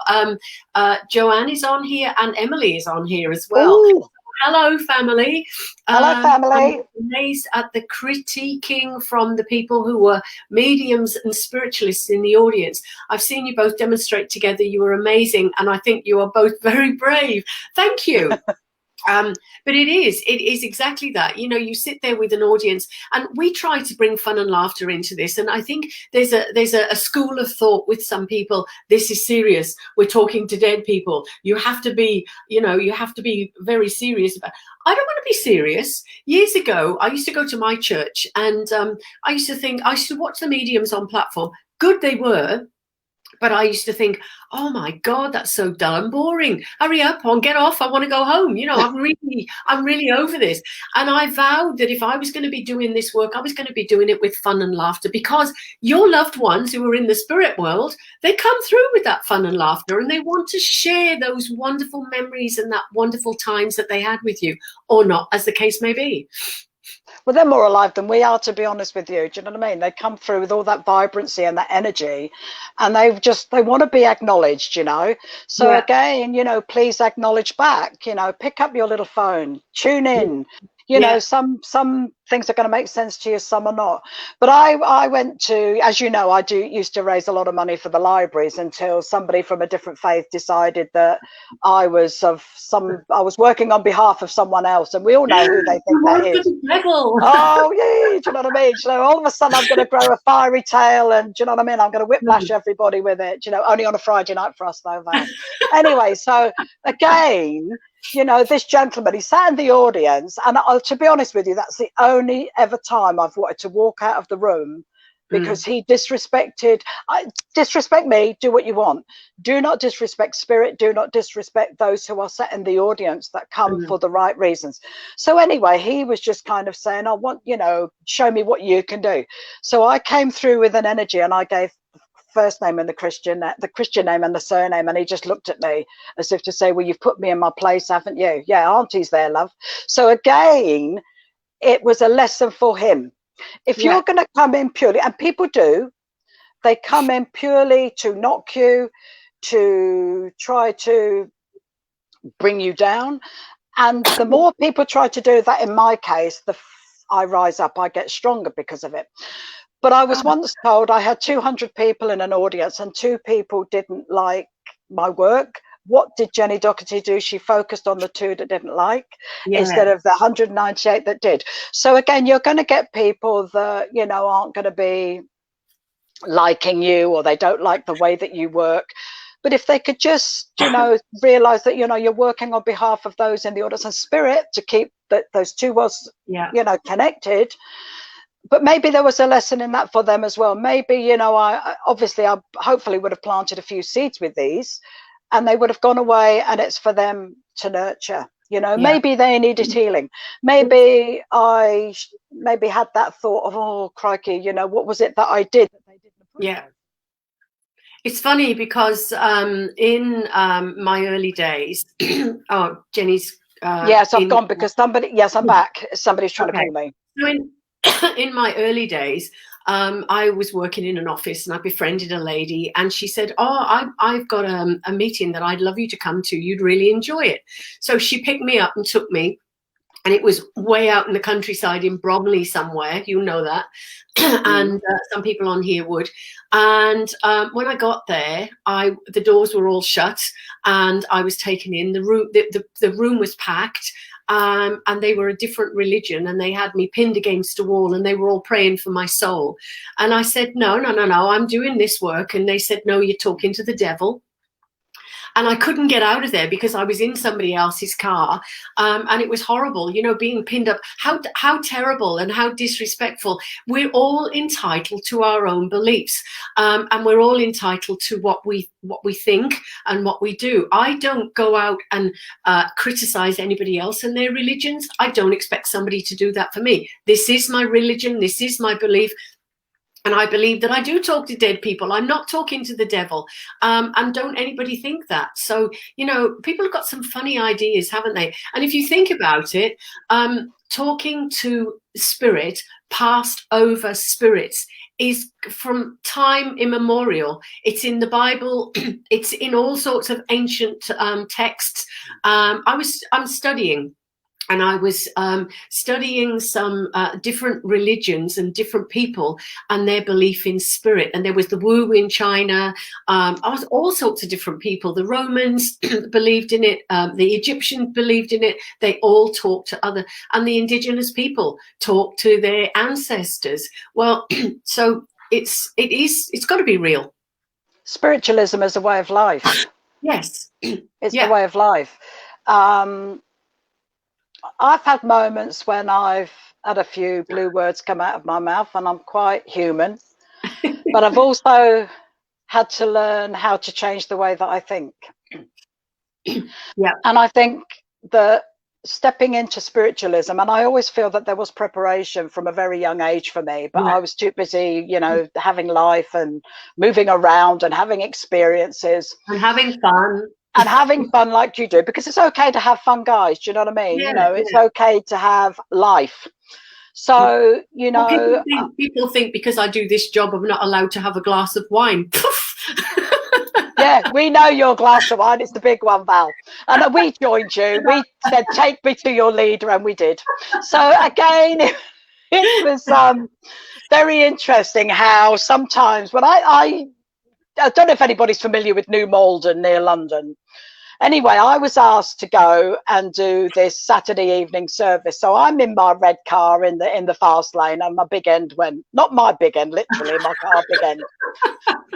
Joanne is on here and Emily is on here as well. Ooh. Hello, family. Hello, family. I'm amazed at the critiquing from the people who were mediums and spiritualists in the audience. I've seen you both demonstrate together. You were amazing, and I think you are both very brave. Thank you. But it is exactly that. You sit there with an audience, and we try to bring fun and laughter into this. And I think there's a school of thought with some people. This is serious. We're talking to dead people. You have to be, very serious about. I don't want to be serious. Years ago, I used to go to my church, and I used to watch the mediums on platform. Good they were. But I used to think, oh my God, that's so dull and boring. Hurry up on, get off. I want to go home. I'm really over this. And I vowed that if I was going to be doing this work, I was going to be doing it with fun and laughter, because your loved ones who are in the spirit world, they come through with that fun and laughter, and they want to share those wonderful memories and that wonderful times that they had with you, or not, as the case may be. Well, they're more alive than we are, to be honest with you. Do you know what I mean? They come through with all that vibrancy and that energy, and they want to be acknowledged, So again, please acknowledge back, pick up your little phone, tune in. Some things are going to make sense to you, some are not. But I went to, as you know, I used to raise a lot of money for the libraries until somebody from a different faith decided that I was working on behalf of someone else, and we all know who they think that is. Oh yeah, do you know what I mean? So all of a sudden I'm going to grow a fiery tail, and do you know what I mean? I'm going to whiplash everybody with it. Only on a Friday night for us though, Val. Anyway, so again, this gentleman, he sat in the audience, and to be honest with you, that's the only ever time I've wanted to walk out of the room, because he disrespected. Disrespect me, do what you want. Do not disrespect spirit. Do not disrespect those who are sat in the audience that come for the right reasons. So anyway, he was just kind of saying, I want, show me what you can do. So I came through with an energy, and I gave first name and the Christian name and the surname, and he just looked at me as if to say, well, you've put me in my place, haven't you? Yeah, Auntie's there, love. So again, it was a lesson for him. If you're going to come in purely, and people do, they come in purely to knock you, to try to bring you down, and the more people try to do that, in my case, I rise up, I get stronger because of it. But I was once told I had 200 people in an audience, and 2 people didn't like my work. What did Jenny Docherty do? She focused on the 2 that didn't like, instead of the 198 that did. So again, you're going to get people that, aren't going to be liking you, or they don't like the way that you work. But if they could just, realize that, you're working on behalf of those in the audience and spirit to keep those two worlds, connected. But maybe there was a lesson in that for them as well. Maybe, I hopefully would have planted a few seeds with these, and they would have gone away, and it's for them to nurture. Maybe they needed healing. Maybe I had that thought of, oh, crikey, what was it that I did that they didn't approve? Yeah. It's funny because in my early days, oh, Jenny's. Yes, I've gone because yes, I'm back. Somebody's trying to call me. So in my early days, I was working in an office and I befriended a lady, and she said, oh, I've got a meeting that I'd love you to come to. You'd really enjoy it. So she picked me up and took me. And it was way out in the countryside in Bromley somewhere, you know that, and some people on here would. And when I got there, the doors were all shut, and I was taken in. The room was packed, and they were a different religion, and they had me pinned against a wall, and they were all praying for my soul. And I said, no, I'm doing this work. And they said, no, you're talking to the devil. And I couldn't get out of there because I was in somebody else's car, and it was horrible, being pinned up. How terrible and how disrespectful. We're all entitled to our own beliefs, and we're all entitled to what we think and what we do. I don't go out and criticize anybody else and their religions. I don't expect somebody to do that for me. This is my religion. This is my belief. And I believe that I do talk to dead people. I'm not talking to the devil. And don't anybody think that. So, people have got some funny ideas, haven't they? And if you think about it, talking to spirit, passed over spirits, is from time immemorial. It's in the Bible. It's in all sorts of ancient texts. I'm studying. And I was studying some different religions and different people and their belief in spirit. And there was the Wu in China. I was all sorts of different people. The Romans believed in it. The Egyptians believed in it. They all talked to and the indigenous people talked to their ancestors. Well, so it's got to be real. Spiritualism is a way of life. Yes. It's the way of life. I've had moments when I've had a few blue words come out of my mouth, and I'm quite human. But I've also had to learn how to change the way that I think. Yeah. And I think that stepping into spiritualism, and I always feel that there was preparation from a very young age for me, but I was too busy, having life and moving around and having experiences. And having fun. And having fun like you do, because it's okay to have fun, guys. Do you know what I mean? Yeah, it's okay to have life. So, people think because I do this job, I'm not allowed to have a glass of wine. Yeah, we know your glass of wine. It's the big one, Val. And we joined you. We said, take me to your leader, and we did. So again, it was very interesting how sometimes when I don't know if anybody's familiar with New Malden near London. Anyway, I was asked to go and do this Saturday evening service. So I'm in my red car in the fast lane, and my big end went, not my big end, literally my car big end.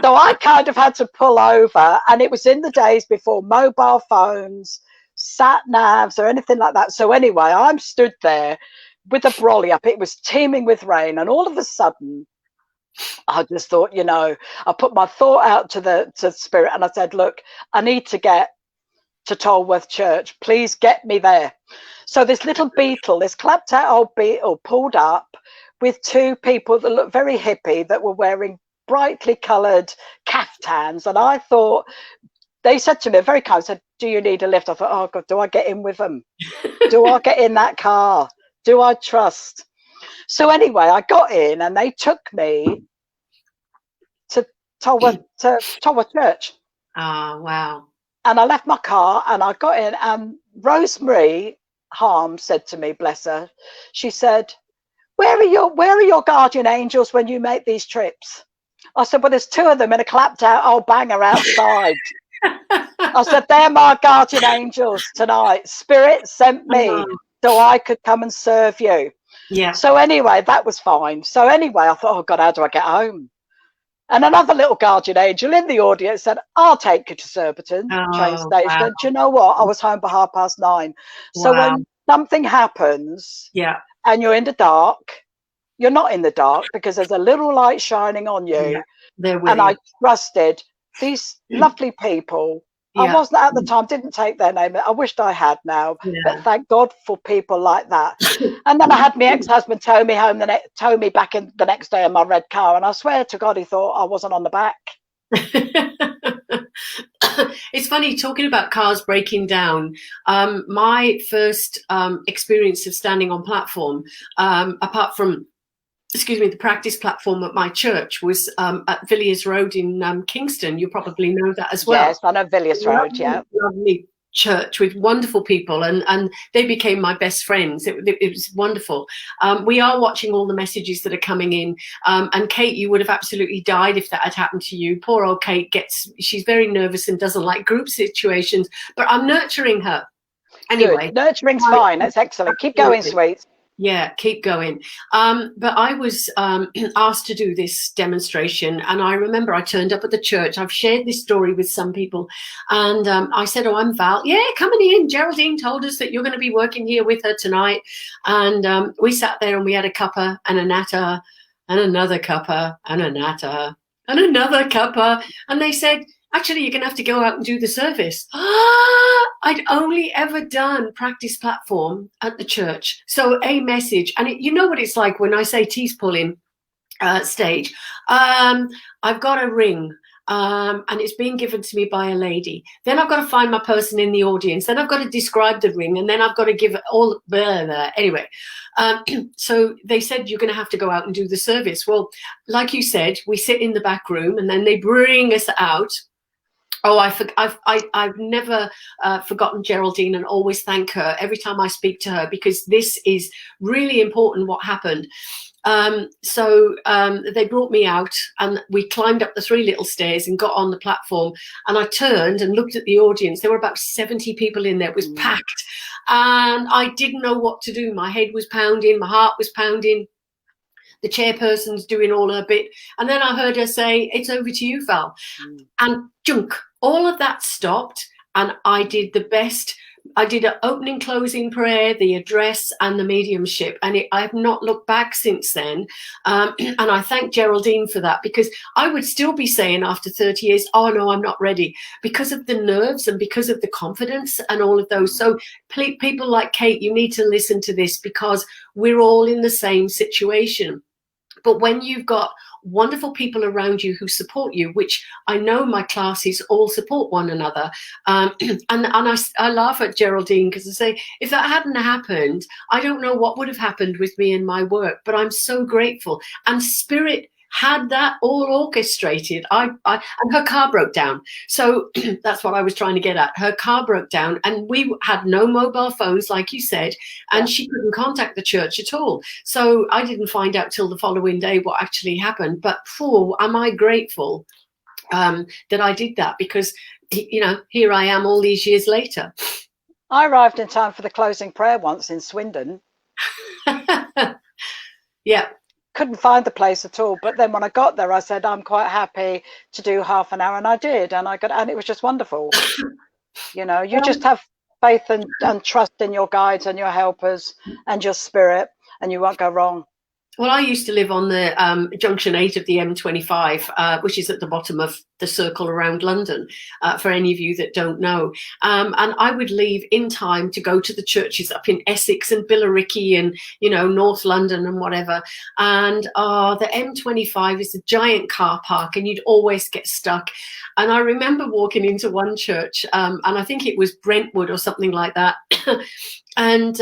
So I kind of had to pull over, and it was in the days before mobile phones, sat navs or anything like that. So anyway, I'm stood there with a brolly up. It was teeming with rain, and all of a sudden, I just thought, I put my thought out to spirit, and I said, look, I need to get to Tolworth Church. Please get me there. So this little beetle, this clapped out old beetle, pulled up with two people that looked very hippie that were wearing brightly coloured caftans. And I thought, they said to me, very kind, said, do you need a lift? I thought, oh God, do I get in with them? Do I get in that car? Do I trust? So anyway, I got in, and they took me to Tolworth Church. Oh, wow. And I left my car, and I got in, and Rosemary Harm said to me, bless her, she said, where are your guardian angels when you make these trips? I said, well, there's two of them in a clapped out old banger outside. I said, they're my guardian angels tonight. Spirit sent me so I could come and serve you. Yeah. So anyway, that was fine. So anyway, I thought, oh God, how do I get home? And another little guardian angel in the audience said, I'll take you to Surbiton train Oh, station. wow. And do you know what? I was home by 9:30. So Wow. when something happens Yeah. and you're in the dark, you're not in the dark because there's a little light shining on you. Yeah. They're with And you. I trusted these lovely people. I Yeah. wasn't at the time, didn't take their name. I wished I had now, Yeah. but thank God for people like that. And then I had my ex-husband tow me home, tow me back in the next day in my red car. And I swear to God, he thought I wasn't on the back. It's funny talking about cars breaking down. My first experience of standing on platform, apart from the practice platform at my church, was at Villiers Road in Kingston. You probably know that as well. Yes, I know Villiers Road, yeah. Lovely church with wonderful people, and they became my best friends. It was wonderful. We are watching all the messages that are coming in, and Kate, you would have absolutely died if that had happened to you. Poor old Kate she's very nervous and doesn't like group situations, but I'm nurturing her. Anyway, good. Nurturing's fine. That's excellent. Keep going, sweet. Yeah, keep going. But I was asked to do this demonstration, and I remember I turned up at the church. I've shared this story with some people, and I said, "Oh, I'm Val. Yeah, coming in. Geraldine told us that you're going to be working here with her tonight." And we sat there and we had a cuppa and a natter, and another cuppa and a natter, and another cuppa, and they said, "Actually, you're going to have to go out and do the service." I'd only ever done practice platform at the church. So a message, and you know what it's like when I say tease pulling stage. I've got a ring, and it's being given to me by a lady. Then I've got to find my person in the audience. Then I've got to describe the ring, and then I've got to give it all. Anyway, so they said you're going to have to go out and do the service. Well, like you said, we sit in the back room, and then they bring us out. Oh, I've never forgotten Geraldine, and always thank her every time I speak to her, because this is really important what happened. So they brought me out, and we climbed up the 3 little stairs and got on the platform, and I turned and looked at the audience. There were about 70 people in there. It was packed, and I didn't know what to do. My head was pounding, my heart was pounding. The chairperson's doing all her bit, and then I heard her say, "It's over to you, Val." And junk, all of that stopped, and I did the best. I did an opening, closing prayer, the address, and the mediumship, and I have not looked back since then. And I thank Geraldine for that, because I would still be saying after 30 years, "Oh no, I'm not ready," because of the nerves and because of the confidence and all of those. So people like Kate, you need to listen to this, because we're all in the same situation. But when you've got wonderful people around you who support you, which I know my classes all support one another, and I laugh at Geraldine, because I say, if that hadn't happened, I don't know what would have happened with me and my work. But I'm so grateful, and Spirit had that all orchestrated. And her car broke down, so that's what I was trying to get at. Her car broke down, and we had no mobile phones, like you said, and she couldn't contact the church at all. So I didn't find out till the following day what actually happened. But am I grateful that I did that, because here I am all these years later. I arrived in time for the closing prayer once in Swindon. Yeah. Couldn't find the place at all, but then when I got there, I said, "I'm quite happy to do half an hour," and I did, and it was just wonderful. You just have faith and trust in your guides and your helpers and your spirit, and you won't go wrong. Well, I used to live on the junction 8 of the M25, which is at the bottom of the circle around London, for any of you that don't know. And I would leave in time to go to the churches up in Essex and Billericay and, North London and whatever. And the M25 is a giant car park, and you'd always get stuck. And I remember walking into one church, and I think it was Brentwood or something like that. And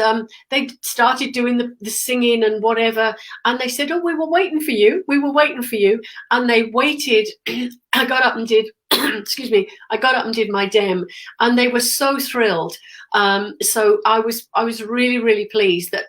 they started doing the singing and whatever. And they said, "Oh, we were waiting for you. We were waiting for you." And they waited. I got up and did, excuse me, I got up and did my dem. And they were so thrilled. So I was really, really pleased that,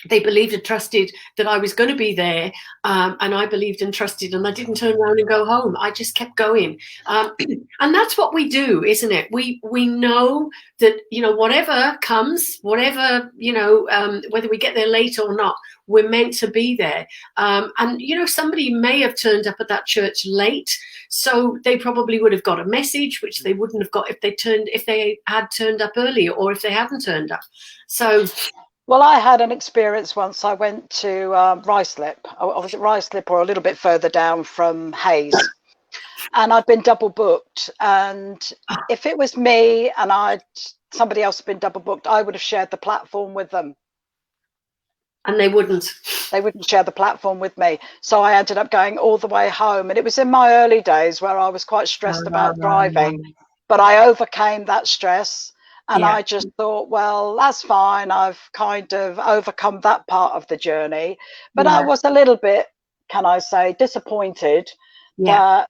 they believed and trusted that I was going to be there, and I believed and trusted, and I didn't turn around and go home. I just kept going, and that's what we do, isn't it? We know that, you know, whatever comes, whatever, you know, whether we get there late or not, we're meant to be there. And you know, somebody may have turned up at that church late, so they probably would have got a message which they wouldn't have got if they had turned up earlier, or if they hadn't turned up. So. Well, I had an experience once. I went to Ruislip, or was it Ruislip, or a little bit further down from Hayes, and I'd been double booked. And if it was me and somebody else had been double booked, I would have shared the platform with them. And they wouldn't. They wouldn't share the platform with me. So I ended up going all the way home. And it was in my early days where I was quite stressed about driving, but I overcame that stress. And I just thought, well, that's fine. I've kind of overcome that part of the journey. But I was a little bit, can I say, disappointed that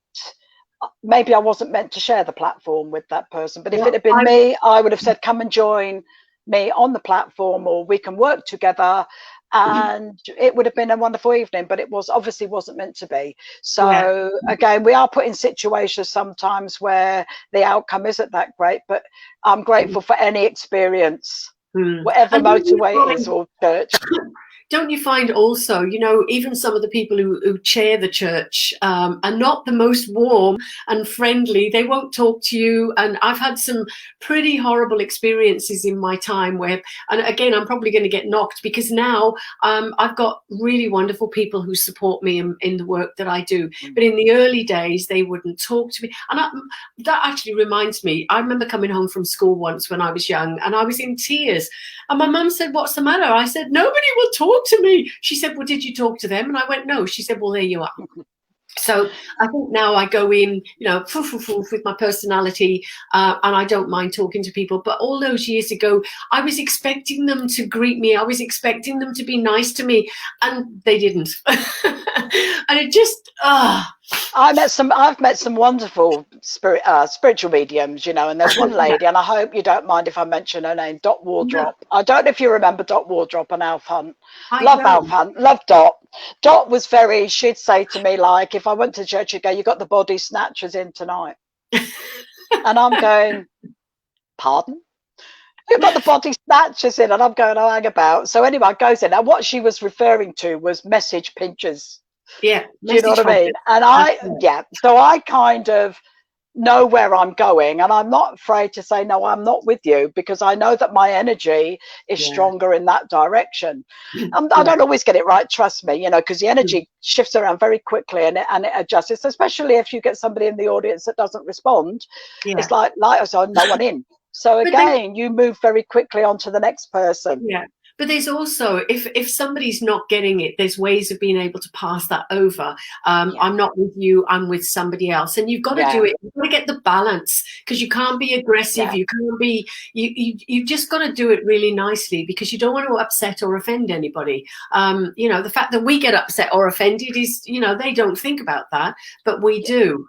maybe I wasn't meant to share the platform with that person. But if it had been me, I would have said, come and join me on the platform, or we can work together. And it would have been a wonderful evening, but it obviously wasn't meant to be. So again, we are put in situations sometimes where the outcome isn't that great, but I'm grateful for any experience, whatever motorway it is, or church. Don't you find also, you know, even some of the people who chair the church are not the most warm and friendly. They won't talk to you. And I've had some pretty horrible experiences in my time where, and again, I'm probably going to get knocked, because now I've got really wonderful people who support me in the work that I do. But in the early days, they wouldn't talk to me. And that actually reminds me, I remember coming home from school once when I was young, and I was in tears. And my mum said, "What's the matter?" I said, "Nobody will talk to me." She said, "Well, did you talk to them?" And I went, "No." She said, "Well, there you are." So I think now I go in, you know, with my personality, and I don't mind talking to people. But all those years ago, I was expecting them to greet me. I was expecting them to be nice to me, and they didn't. And it just, I've met some wonderful spiritual mediums, you know, and there's one lady, and I hope you don't mind if I mention her name, Dot Wardrop. No. I don't know if you remember Dot Wardrop and Alf Hunt. Love Alf Hunt, love Dot. Dot was she'd say to me, like, if I went to church, she'd go, "You got the body snatchers in tonight." And I'm going, "Pardon? You've got the body snatchers in?" And I'm going, "Oh, hang about." So anyway, I goes in. And what she was referring to was message pinchers. Yeah. Do you know what I mean? And so I kind of know where I'm going, and I'm not afraid to say, "No, I'm not with you," because I know that my energy is stronger in that direction. I don't always get it right, trust me, you know, because the energy shifts around very quickly, and it adjusts, especially if you get somebody in the audience that doesn't respond. It's like I said, no one in. So again, you move very quickly on to the next person. Yeah. But there's also, if somebody's not getting it, there's ways of being able to pass that over. I'm not with you, I'm with somebody else. And you've got to do it. You've got to get the balance, because you can't be aggressive. You can't be, you've just got to do it really nicely, because you don't want to upset or offend anybody. You know, the fact that we get upset or offended is, you know, they don't think about that, but we do.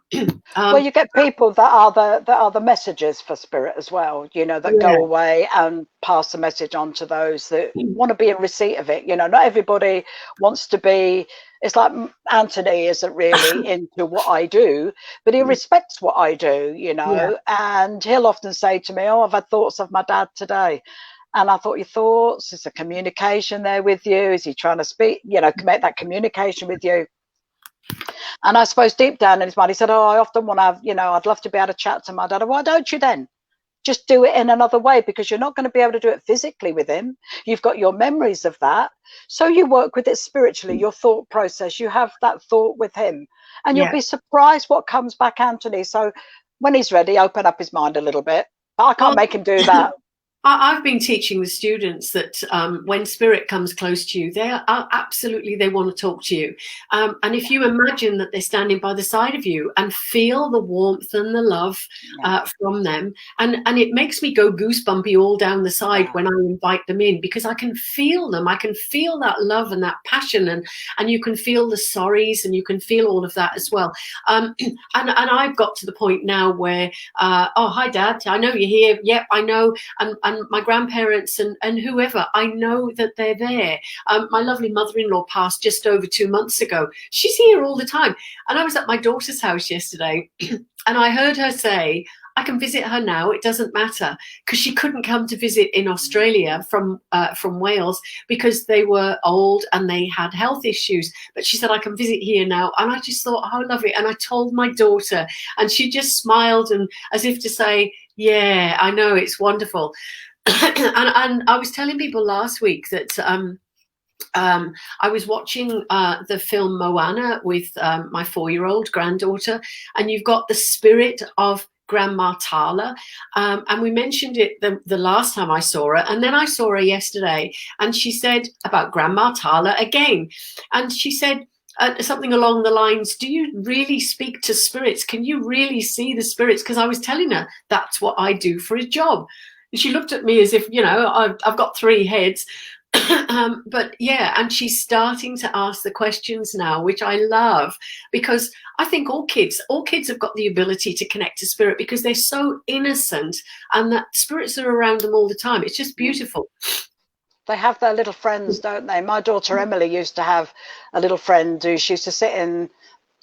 Well, you get people that are the messengers for spirit as well, you know, that go away and pass the message on to those that want to be in receipt of it. You know, not everybody wants to be. It's like Anthony isn't really into what I do, but he respects what I do, you know, and he'll often say to me, "Oh, I've had thoughts of my dad today." And I thought, your thoughts, is a communication there with you? Is he trying to speak, you know, make that communication with you? And I suppose deep down in his mind, he said, "Oh, I often want to have, you know, I'd love to be able to chat to my dad." Why don't you then? Just do it in another way, because you're not going to be able to do it physically with him. You've got your memories of that. So you work with it spiritually, your thought process. You have that thought with him, and you'll be surprised what comes back, Anthony. So when he's ready, open up his mind a little bit. But I can't make him do that. I've been teaching the students that when spirit comes close to you, they want to talk to you. And if you imagine that they're standing by the side of you and feel the warmth and the love from them, and it makes me go goosebumpy all down the side when I invite them in, because I can feel them. I can feel that love and that passion, and you can feel the sorries, and you can feel all of that as well. And I've got to the point now where, "Oh, hi, Dad. I know you're here. Yep, I know." And and my grandparents and whoever, I know that they're there. My lovely mother-in-law passed just over 2 months ago. She's here all the time. And I was at my daughter's house yesterday and I heard her say, I can visit her now. It doesn't matter, because she couldn't come to visit in Australia from Wales because they were old and they had health issues. But she said, I can visit here now. And I just thought, how lovely. And I told my daughter and she just smiled and as if to say, yeah, I know, it's wonderful. and I was telling people last week that I was watching the film Moana with my 4-year-old granddaughter, and you've got the spirit of Grandma Tala, and we mentioned it the last time I saw her, and then I saw her yesterday, and she said about Grandma Tala again, and she said something along the lines, do you really speak to spirits? Can you really see the spirits? Because I was telling her that's what I do for a job. And she looked at me as if, you know, I've got 3 heads. But yeah, and she's starting to ask the questions now, which I love, because I think all kids have got the ability to connect to spirit because they're so innocent and that spirits are around them all the time. It's just beautiful. They have their little friends, don't they? My daughter Emily used to have a little friend who she used to sit in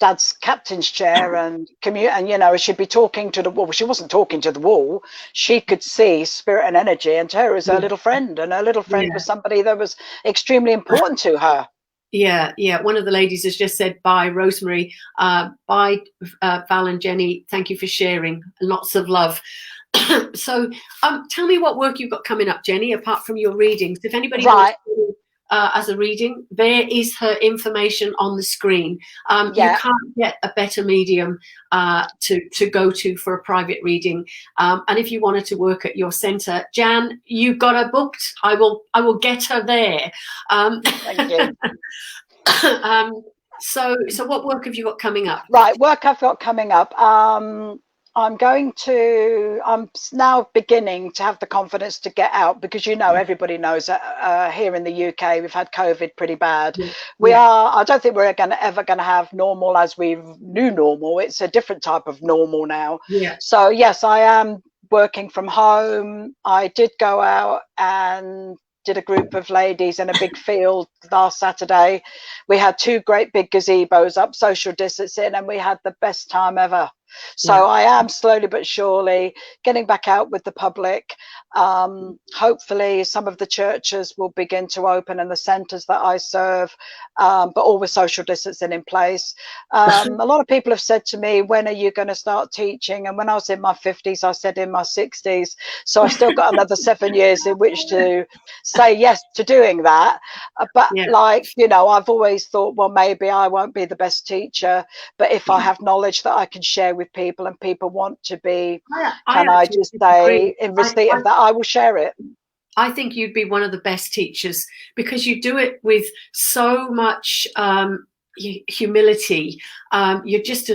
Dad's captain's chair and commute, and you know, she'd be talking to the wall. She wasn't talking to the wall. She could see spirit and energy, and to her as her little friend, and her little friend was somebody that was extremely important to her. Yeah. One of the ladies has just said, bye, Rosemary. Bye, Val and Jenny. Thank you for sharing. Lots of love. So tell me what work you've got coming up, Jenny, apart from your readings. If anybody wants to as a reading, there is her information on the screen. You can't get a better medium to go to for a private reading. And if you wanted to work at your centre, Jan, you've got her booked. I will get her there. Thank you. So what work have you got coming up? Right, work I've got coming up. I'm now beginning to have the confidence to get out, because, you know, everybody knows that here in the UK we've had COVID pretty bad. I don't think we're ever going to have normal as we knew normal. It's a different type of normal now. So yes, I am working from home. I did go out and did a group of ladies in a big field last Saturday. We had 2 great big gazebos up, social distancing, and we had the best time ever. So I am slowly but surely getting back out with the public. Hopefully some of the churches will begin to open and the centres that I serve, but all with social distancing in place. A lot of people have said to me, when are you going to start teaching? And when I was in my 50s, I said in my 60s. So I still got another 7 years in which to say yes to doing that. But like, you know, I've always thought, well, maybe I won't be the best teacher, but if I have knowledge that I can share with people and people want to be, I just say in receipt of that, I will share it. I think you'd be one of the best teachers because you do it with so much humility. You're just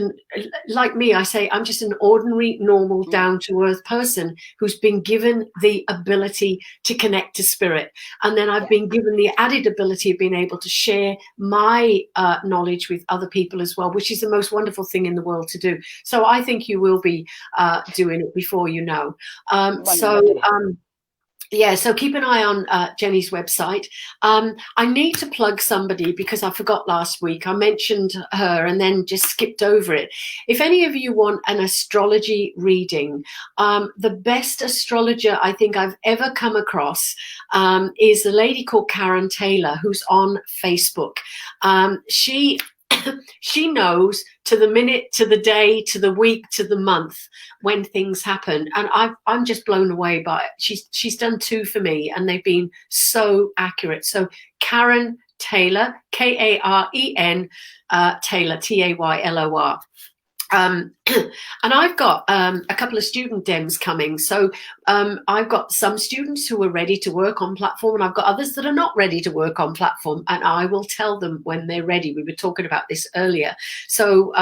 like me, I say, I'm just an ordinary, normal, down-to-earth person who's been given the ability to connect to spirit. And then I've been given the added ability of being able to share my knowledge with other people as well, which is the most wonderful thing in the world to do. So I think you will be doing it before you know. So keep an eye on Jenny's website. I need to plug somebody because I forgot last week. I mentioned her and then just skipped over it. If any of you want an astrology reading, the best astrologer I think I've ever come across is a lady called Karen Taylor, who's on Facebook. She knows to the minute, to the day, to the week, to the month when things happen, and I'm just blown away by it. She's done 2 for me, and they've been so accurate. So Karen Taylor, Karen Taylor, Taylor. And I've got a couple of student dems coming. So I've got some students who are ready to work on platform, and I've got others that are not ready to work on platform, and I will tell them when they're ready. We were talking about this earlier. So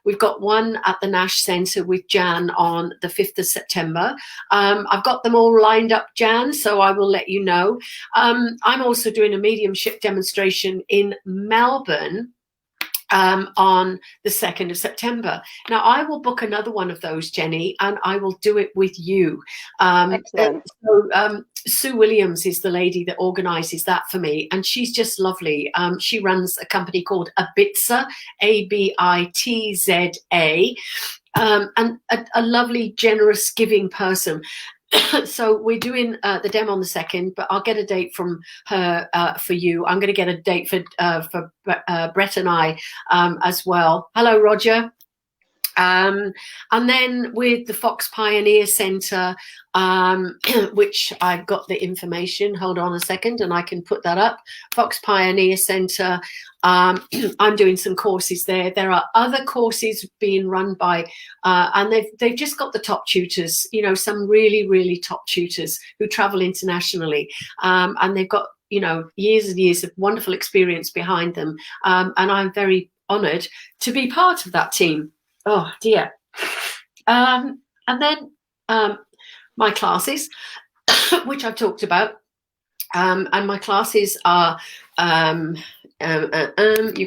we've got one at the Nash Centre with Jan on the 5th of September. I've got them all lined up, Jan, so I will let you know. I'm also doing a mediumship demonstration in Melbourne on the 2nd of September. Now, I will book another one of those, Jenny, and I will do it with you. Excellent. Sue Williams is the lady that organises that for me, and she's just lovely. She runs a company called Abitza, Abitza, and a lovely, generous, giving person. So we're doing the demo on the 2nd, but I'll get a date from her for you. I'm going to get a date for Brett and I as well. Hello, Roger. And then with the Fox Pioneer Centre, which I've got the information. Hold on a second, and I can put that up. Fox Pioneer Centre. I'm doing some courses there. There are other courses being run by, and they've just got the top tutors. You know, some really, really top tutors who travel internationally, and they've got, you know, years and years of wonderful experience behind them. And I'm very honoured to be part of that team. Oh dear. And then my classes, which I've talked about, and my classes are, you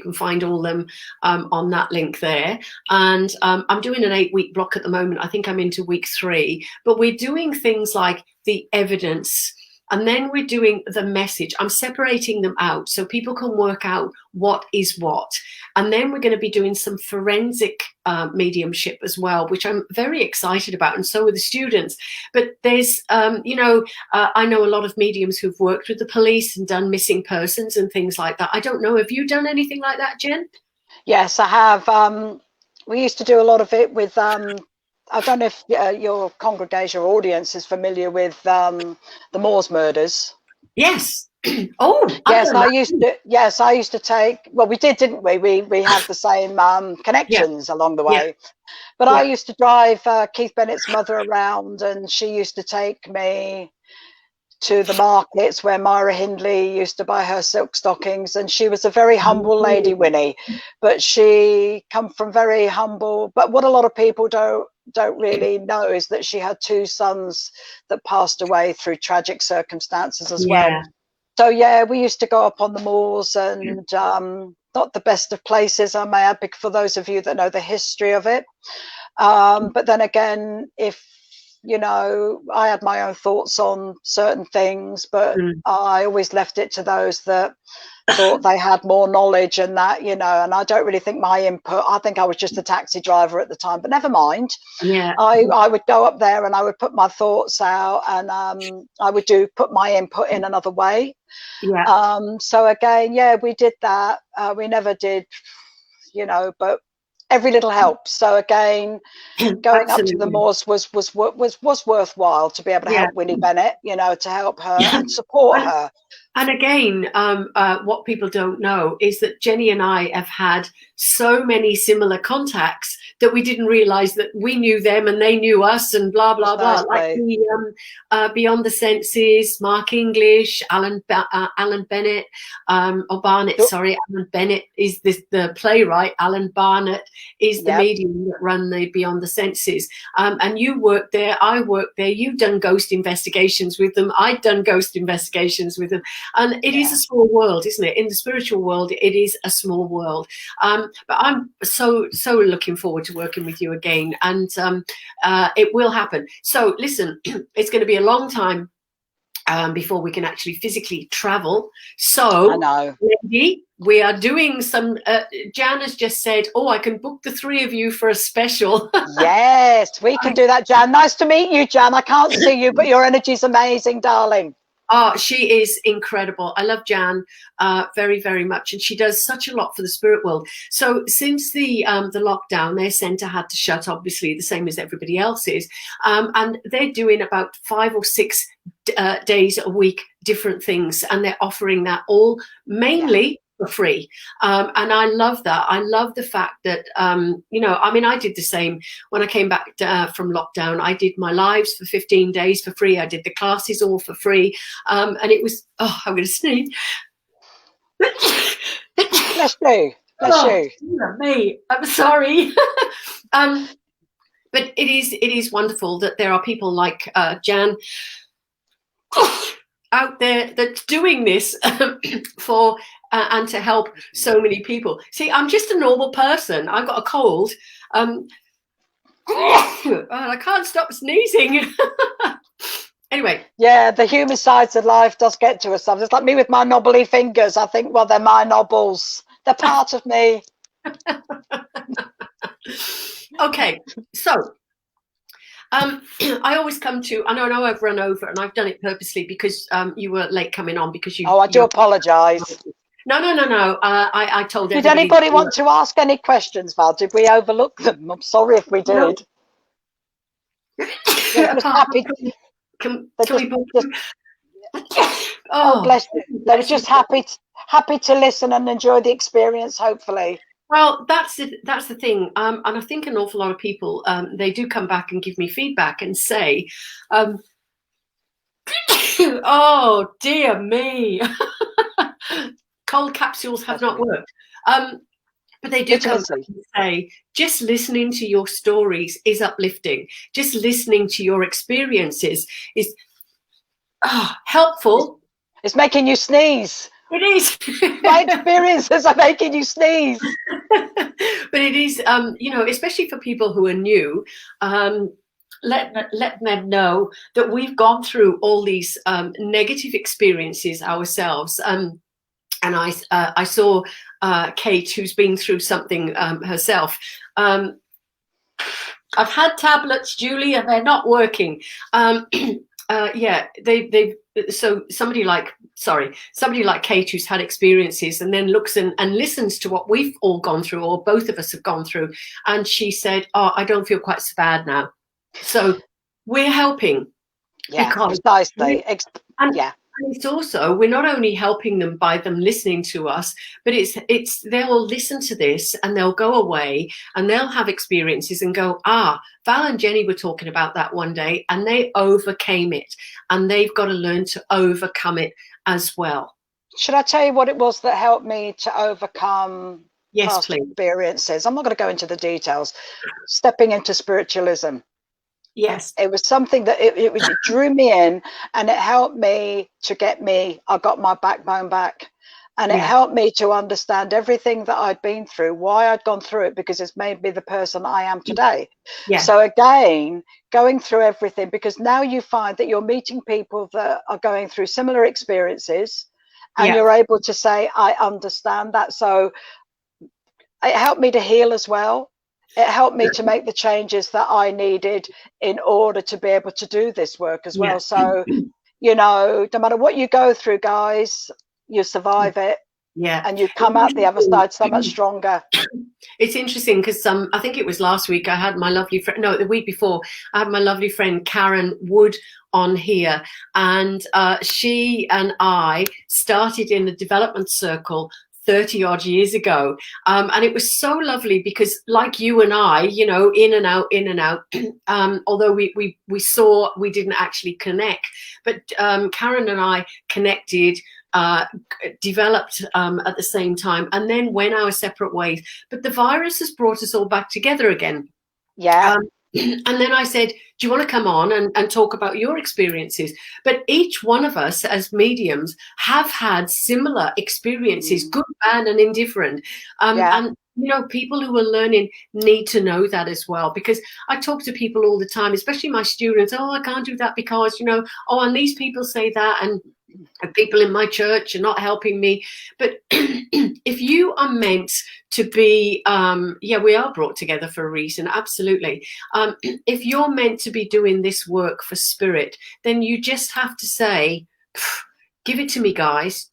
can find all them on that link there. And I'm doing an 8-week block at the moment. I think I'm into week 3, but we're doing things like the evidence, and then we're doing the message. I'm separating them out so people can work out what is what. And then we're going to be doing some forensic mediumship as well, which I'm very excited about, and so are the students. But there's, you know, I know a lot of mediums who've worked with the police and done missing persons and things like that. I don't know, have you done anything like that, Jen? Yes, I have. We used to do a lot of it with, I don't know if your congregation or audience is familiar with the Moors murders. Yes. Oh, yes, I used to. Yes, I used to take. Well, we did, didn't we? We had the same connections along the way. Yeah. But I used to drive Keith Bennett's mother around, and she used to take me to the markets where Myra Hindley used to buy her silk stockings. And she was a very humble lady, Winnie, but she come from very humble. But what a lot of people don't really know is that she had 2 sons that passed away through tragic circumstances as well. So yeah, we used to go up on the moors, and not the best of places, I may add, for those of you that know the history of it. But then again, if you know, I had my own thoughts on certain things, but I always left it to those that thought they had more knowledge and that, you know, and I don't really think my input, I think I was just a taxi driver at the time, but never mind. Yeah. I would go up there and I would put my thoughts out, and I would put my input in another way. Yeah. So again, yeah, we did that. We never did, you know, but every little helps. So again, going up to the moors was worthwhile to be able to help Winnie Bennett, you know, to help her and support her. And again, what people don't know is that Jenny and I have had so many similar contacts that we didn't realize that we knew them and they knew us, and blah, blah, blah. Like the Beyond the Senses, Mark English, Alan Bennett, or Barnett, sorry. Alan Bennett is the playwright. Alan Barnett is the medium that run the Beyond the Senses. And you worked there, I worked there. You've done ghost investigations with them. I'd done ghost investigations with them. And it is a small world, isn't it? In the spiritual world, it is a small world. But I'm so looking forward to working with you again, and it will happen. So listen, it's going to be a long time before we can actually physically travel. So, I know. Lady, we are doing some. Jan has just said, "Oh, I can book the 3 of you for a special." Yes, we can do that, Jan. Nice to meet you, Jan. I can't see you, but your energy's amazing, darling. Oh, she is incredible. I love Jan very, very much, and she does such a lot for the spirit world. So since the lockdown, their centre had to shut, obviously, the same as everybody else's, and they're doing about 5 or 6 days a week, different things, and they're offering that all mainly for free. And I love that. I love the fact that, you know, I mean, I did the same when I came back from lockdown. I did my lives for 15 days for free. I did the classes all for free. And it was, oh, I'm going to sneeze. Bless you. Bless you. Dear me. I'm sorry. But it is wonderful that there are people like Jan out there that's doing this for and to help so many people. See, I'm just a normal person. I've got a cold. And I can't stop sneezing. Anyway. Yeah, the human sides of life does get to us sometimes. It's like me with my knobbly fingers. I think, well, they're my knobbles. They're part of me. Okay, so I always come to, I know I've run over, and I've done it purposely because you were late coming on because you. Oh, I do apologise. No. I told Did everybody. anybody want to ask any questions, Val? Did we overlook them? I'm sorry if we did. No. They're just happy. Oh, bless you. They were just happy to listen and enjoy the experience, hopefully. Well, that's the thing, and I think an awful lot of people they do come back and give me feedback and say, "Oh dear me, cold capsules have not worked." But they do come back and say, just listening to your stories is uplifting. Just listening to your experiences is helpful. It's making you sneeze. It is. My experiences are making you sneeze. But it is, especially for people who are new, let them know that we've gone through all these negative experiences ourselves. And I saw Kate, who's been through something herself. I've had tablets, Julie, and they're not working. So somebody like Kate, who's had experiences and then looks and listens to what we've all gone through, or both of us have gone through, and she said, "Oh, I don't feel quite so bad now." So we're helping. Yeah, precisely. And it's also, we're not only helping them by them listening to us, but it's they'll listen to this and they'll go away and they'll have experiences and go, Val and Jenny were talking about that one day and they overcame it, and they've got to learn to overcome it as well. Should I tell you what it was that helped me to overcome past experiences? I'm not going to go into the details. Stepping into spiritualism. Yes, it was something that it drew me in, and it helped me to I got my backbone back, and it helped me to understand everything that I'd been through, why I'd gone through it, because it's made me the person I am today. So again, going through everything, because now you find that you're meeting people that are going through similar experiences, and you're able to say, I understand that. So it helped me to heal as well. It helped me to make the changes that I needed in order to be able to do this work as well. So, no matter what you go through, guys, you survive it. And you come out the other side so much stronger. It's interesting because I think it was last week I had my lovely friend, the week before, I had my lovely friend Karen Wood on here, and she and I started in the development circle 30 odd years ago, and it was so lovely because, like you and I, in and out, although we saw, we didn't actually connect, but Karen and I connected, developed at the same time, and then went our separate ways. But the virus has brought us all back together again. And then I said, do you want to come on and talk about your experiences? But each one of us as mediums have had similar experiences, good, bad, and indifferent. And, people who are learning need to know that as well, because I talk to people all the time, especially my students. Oh, I can't do that because, and these people say that, and people in my church are not helping me. But if you are meant to be, we are brought together for a reason, absolutely. If you're meant to be doing this work for spirit, then you just have to say, give it to me, guys.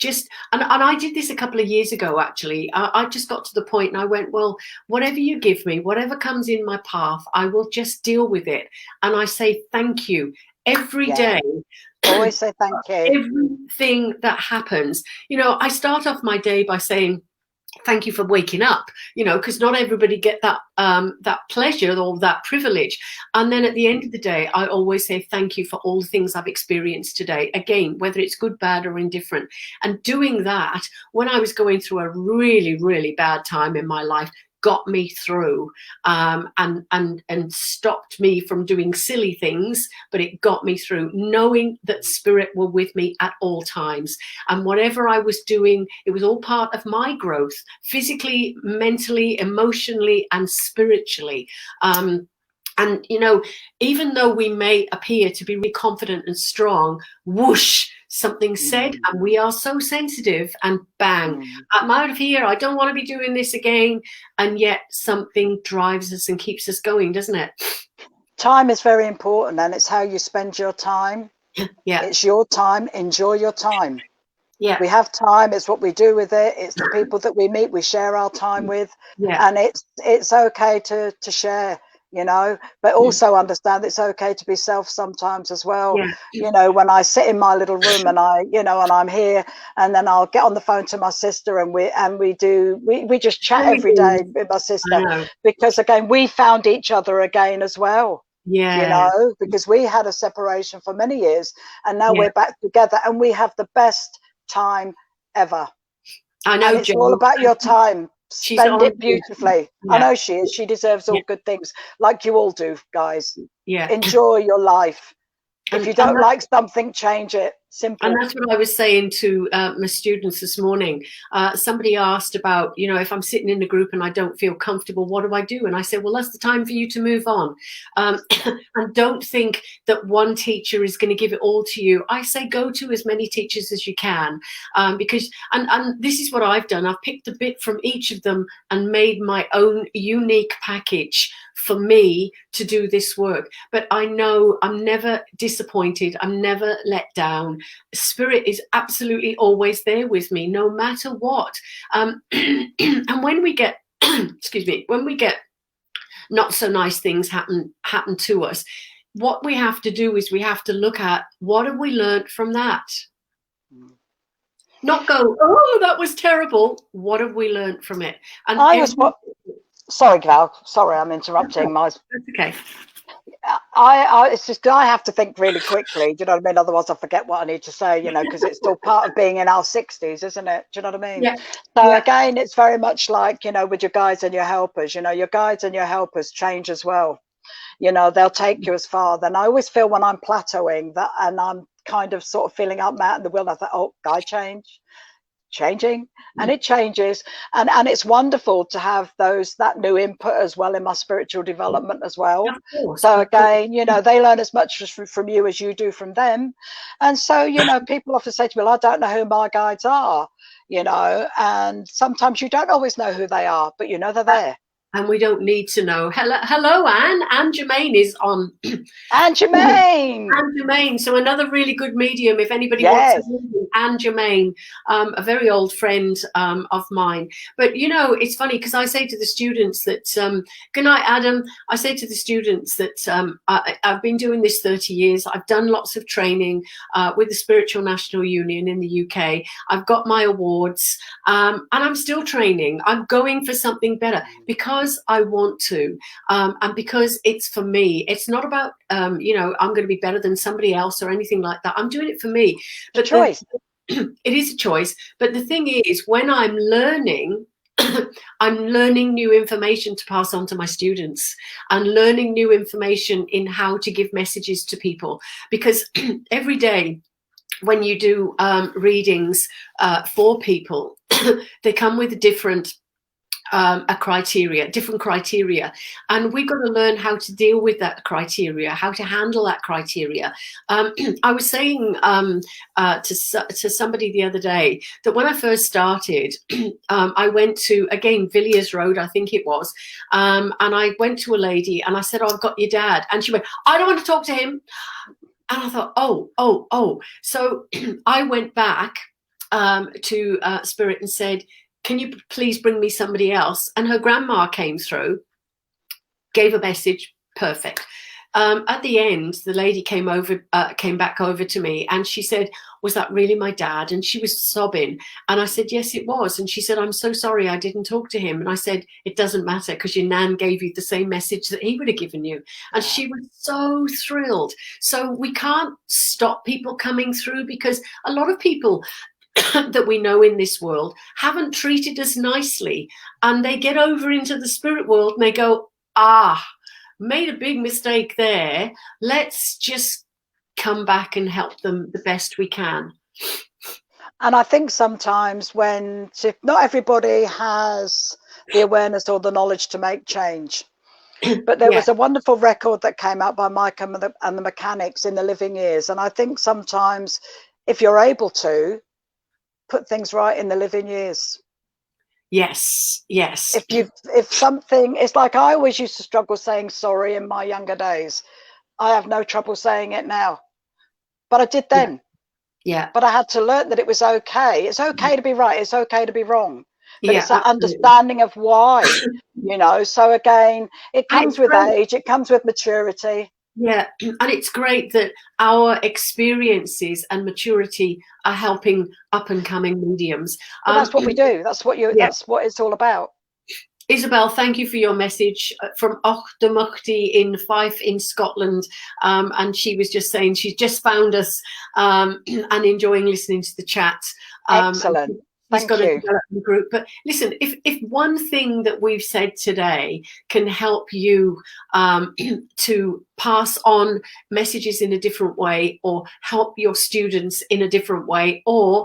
And I did this a couple of years ago, actually. I just got to the point and I went, well, whatever you give me, whatever comes in my path, I will just deal with it. And I say thank you every day. Always say thank you. Everything that happens, I start off my day by saying thank you for waking up, because not everybody get that that pleasure or that privilege. And then at the end of the day, I always say thank you for all the things I've experienced today, again, whether it's good, bad, or indifferent. And doing that when I was going through a really, really bad time in my life, got me through, and stopped me from doing silly things, but it got me through, knowing that Spirit were with me at all times. And whatever I was doing, it was all part of my growth, physically, mentally, emotionally, and spiritually. And, you know, even though we may appear to be really confident and strong, whoosh, something said, and we are so sensitive, and bang, I'm out of here. I don't want to be doing this again. And yet something drives us and keeps us going, doesn't it? Time is very important, and it's how you spend your time. Yeah. It's your time. Enjoy your time. Yeah. We have time. It's what we do with it. It's the people that we meet, we share our time with. Yeah. And it's okay to share, you know, but also understand it's okay to be self sometimes as well. Yeah. You know, when I sit in my little room and I'm here, and then I'll get on the phone to my sister, and we just chat every day with my sister, because again, we found each other again as well. Yeah. You know, because we had a separation for many years, and now we're back together, and we have the best time ever. I know, and it's all about your time. Spend it beautifully. Yeah. I know she is. She deserves all good things, like you all do, guys. Yeah. Enjoy your life. If you don't like something, change it. Simple. And that's what I was saying to my students this morning. Somebody asked about, you know, if I'm sitting in a group and I don't feel comfortable, what do I do? And I said, well, that's the time for you to move on. And don't think that one teacher is going to give it all to you. I say go to as many teachers as you can, because, and this is what I've done. I've picked a bit from each of them and made my own unique package for me to do this work. But I know I'm never disappointed. I'm never let down. Spirit is absolutely always there with me, no matter what. And when we get, excuse me, when we get not so nice things happen to us, what we have to do is we have to look at, what have we learned from that? Not go, oh, that was terrible. What have we learned from it? And sorry, Val. Sorry, I'm interrupting. That's okay. It's just, I have to think really quickly. Do you know what I mean? Otherwise, I forget what I need to say. You know, because it's still part of being in our 60s, isn't it? Do you know what I mean? Yeah. So again, it's very much like, you know, with your guides and your helpers. You know, your guides and your helpers change as well. You know, they'll take you as far. Then I always feel when I'm plateauing that, and I'm kind of sort of feeling up out in the wilderness, I thought, oh, guide changing, and it changes, and it's wonderful to have that new input as well in my spiritual development as well. So again, you know, they learn as much from you as you do from them. And so, you know, people often say to me, well, I don't know who my guides are, you know, and sometimes you don't always know who they are, but you know they're there. And we don't need to know. Hello, Anne. Anne Germain is on. Anne Germain. Anne Germain. So another really good medium, if anybody wants to know, Anne Germain, a very old friend of mine. But, you know, it's funny because I say to the students that, good night, Adam. I say to the students that I've been doing this 30 years. I've done lots of training with the Spiritual National Union in the UK. I've got my awards, and I'm still training. I'm going for something better because I want to, and because it's for me. It's not about, you know, I'm going to be better than somebody else or anything like that. I'm doing it for me. But choice. It is a choice. But the thing is, when I'm learning, I'm learning new information to pass on to my students, and learning new information in how to give messages to people. Because every day when you do readings for people, they come with different different criteria, and we've got to learn how to deal with that criteria, how to handle that criteria. I was saying to somebody the other day that when I first started, I went to, again, Villiers Road, I think it was, and I went to a lady and I said, oh, I've got your dad, and she went, I don't want to talk to him. And I thought, oh. So I went back to Spirit and said, can you please bring me somebody else? And her grandma came through, gave a message, perfect. At the end, the lady came back over to me, and she said, was that really my dad? And she was sobbing. And I said, yes, it was. And she said, I'm so sorry I didn't talk to him. And I said, it doesn't matter, because your nan gave you the same message that he would have given you. And she was so thrilled. So we can't stop people coming through, because a lot of people that we know in this world haven't treated us nicely, and they get over into the spirit world and they go, made a big mistake there, let's just come back and help them the best we can. And I think sometimes not everybody has the awareness or the knowledge to make change. But there was a wonderful record that came out by Mike and the Mechanics in the Living Years. And I think sometimes if you're able to put things right in the living years. Yes. If something, it's like I always used to struggle saying sorry in my younger days. I have no trouble saying it now. But I did then. Yeah. But I had to learn that it was okay. It's okay to be right. It's okay to be wrong. But it's that absolutely. understanding of why, So again, it comes with age. It comes with maturity. Yeah. And it's great that our experiences and maturity are helping up and coming mediums. Well, that's what we do. That's what that's what it's all about. Isabel, thank you for your message from Docherty in Fife in Scotland. And she was just saying she's just found us and enjoying listening to the chat. Excellent. Thank got you. a development group. But listen, if one thing that we've said today can help you to pass on messages in a different way, or help your students in a different way, or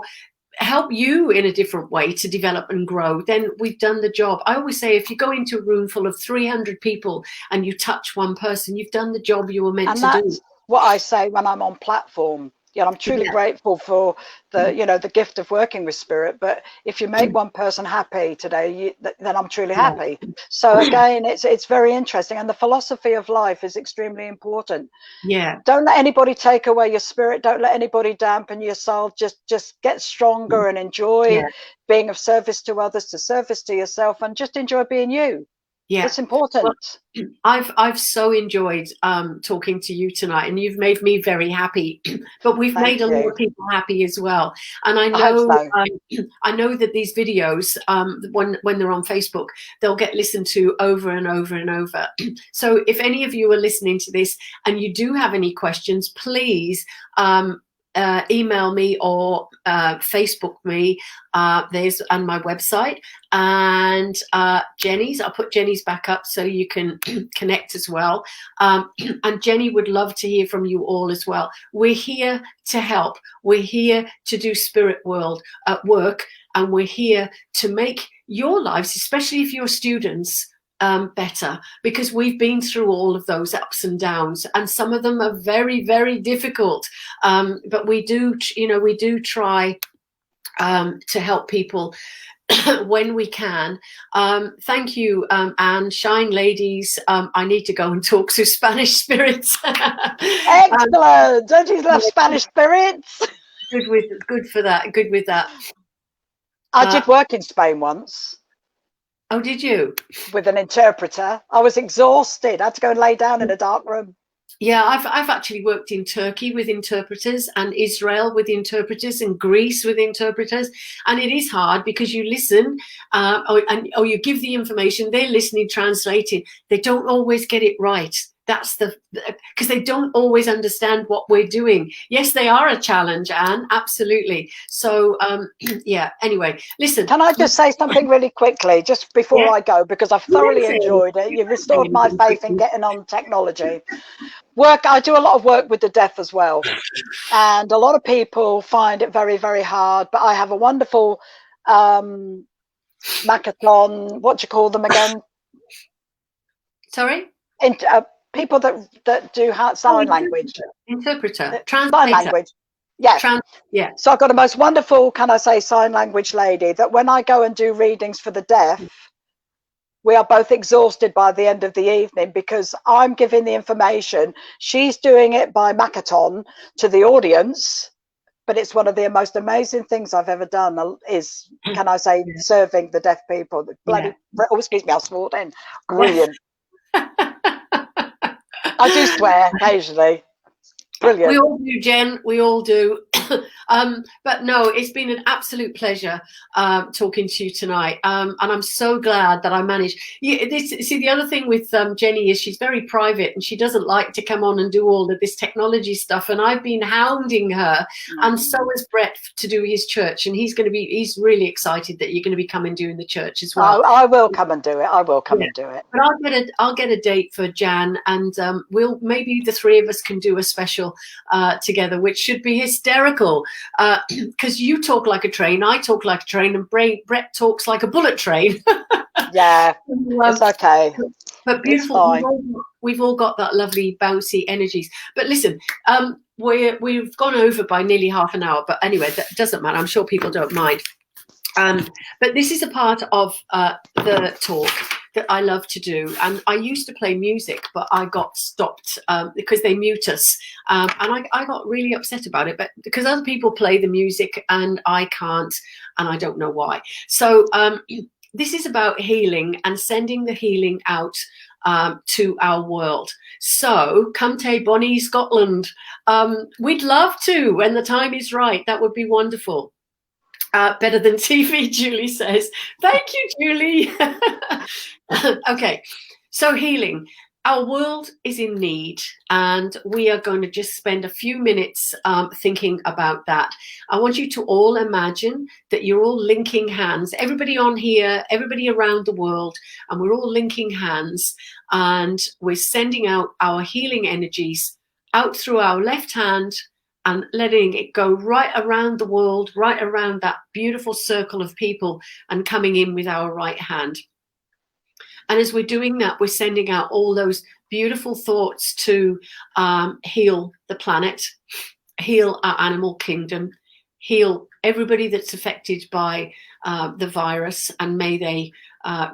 help you in a different way to develop and grow, then we've done the job. I always say, if you go into a room full of 300 people and you touch one person, you've done the job you were meant to do. That's what I say when I'm on platform. I'm truly grateful for the gift of working with spirit. But if you make one person happy today, then I'm truly happy. So again, it's very interesting, and the philosophy of life is extremely important. Yeah. Don't let anybody take away your spirit. Don't let anybody dampen your soul. Just get stronger and enjoy being of service to others, to service to yourself, and just enjoy being you. Yeah, it's important. Well, I've so enjoyed talking to you tonight, and you've made me very happy. But we've made a lot of people happy as well. And I know I know that these videos, when they're on Facebook, they'll get listened to over and over and over. So if any of you are listening to this and you do have any questions, please email me or Facebook me. There's on my website, and Jenny's. I'll put Jenny's back up so you can connect as well. And Jenny would love to hear from you all as well. We're here to help. We're here to do spirit world work, and we're here to make your lives, especially if you're students, better, because we've been through all of those ups and downs, and some of them are very, very difficult. But we do try to help people when we can. Thank you, Anne. Shine, ladies. I need to go and talk to Spanish spirits. Excellent. Don't you love Spanish spirits? Good with that. I did work in Spain once. Oh, did you? With an interpreter. I was exhausted. I had to go and lay down in a dark room. Yeah, I've actually worked in Turkey with interpreters, and Israel with interpreters, and Greece with interpreters, and it is hard because you listen, or you give the information, they're listening, translating. They don't always get it right. That's because they don't always understand what we're doing. Yes, they are a challenge, Anne, absolutely. So yeah, anyway, listen. Can I just say something really quickly, just before I go, because I've thoroughly enjoyed it. You've restored my faith in getting on technology. I do a lot of work with the deaf as well, and a lot of people find it very, very hard, but I have a wonderful Macathon, what do you call them again? Sorry? People that do sign language. Interpreter. Sign language. Yeah. Yeah. So I've got a most wonderful, can I say, sign language lady that when I go and do readings for the deaf, we are both exhausted by the end of the evening because I'm giving the information. She's doing it by Macathon to the audience. But it's one of the most amazing things I've ever done is, can I say, serving the deaf people. Bloody, oh, excuse me, I swore then. Brilliant. I do swear occasionally. Brilliant. We all do, Jen. We all do. But no, it's been an absolute pleasure talking to you tonight. And I'm so glad that I managed. See, the other thing with Jenny is she's very private and she doesn't like to come on and do all of this technology stuff. And I've been hounding her, and so has Brett to do his church. And he's really excited that you're going to be coming doing the church as well. I will come and do it. I will come and do it. But I'll get a date for Jan, and maybe the three of us can do a special together, which should be hysterical. Because you talk like a train, I talk like a train, and Brett talks like a bullet train. Yeah, it's okay. But beautiful. We've all got that lovely bouncy energies. But listen, we've gone over by nearly half an hour. But anyway, that doesn't matter. I'm sure people don't mind. But this is a part of the talk that I love to do, and I used to play music, but I got stopped because they mute us, and I got really upset about it. But because other people play the music and I can't, and I don't know why. So this is about healing and sending the healing out to our world. So come to Bonnie, Scotland. We'd love to when the time is right. That would be wonderful. Better than TV, Julie says. Thank you, Julie. Okay, so healing. Our world is in need, and we are going to just spend a few minutes thinking about that. I want you to all imagine that you're all linking hands, everybody on here, everybody around the world, and we're all linking hands, and we're sending out our healing energies out through our left hand, and letting it go right around the world, right around that beautiful circle of people, and coming in with our right hand. And as we're doing that, we're sending out all those beautiful thoughts to heal the planet, heal our animal kingdom, heal everybody that's affected by the virus, and may they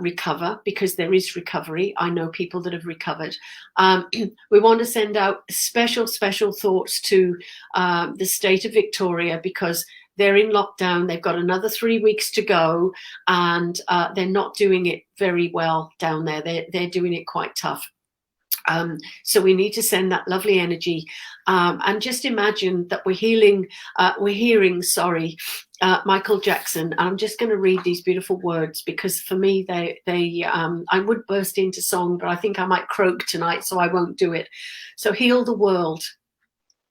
recover, because there is recovery. I know people that have recovered. We want to send out special thoughts to the state of Victoria, because they're in lockdown. They've got another 3 weeks to go, and they're not doing it very well down there. They're doing it quite tough. So we need to send that lovely energy, and just imagine that we're hearing Michael Jackson. And I'm just going to read these beautiful words, because for me, I would burst into song, but I think I might croak tonight, so I won't do it. So heal the world,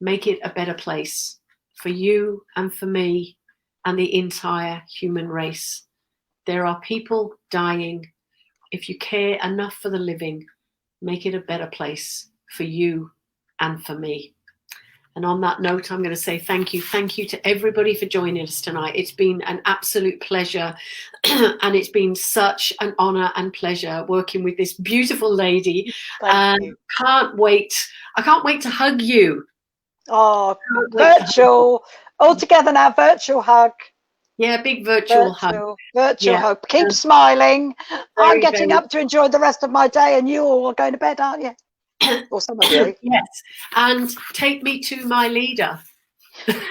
make it a better place for you and for me and the entire human race. There are people dying. If you care enough for the living, make it a better place for you and for me. And on that note, I'm going to say thank you. Thank you to everybody for joining us tonight. It's been an absolute pleasure. And it's been such an honor and pleasure working with this beautiful lady. Thank you. I can't wait to hug you. Oh, virtual. All together now, virtual hug. Yeah, big virtual hug. Virtual Yeah. hug. Keep smiling. I'm getting very- up to enjoy the rest of my day, and you all are going to bed, aren't you? Or some of you. Yes. And take me to my leader.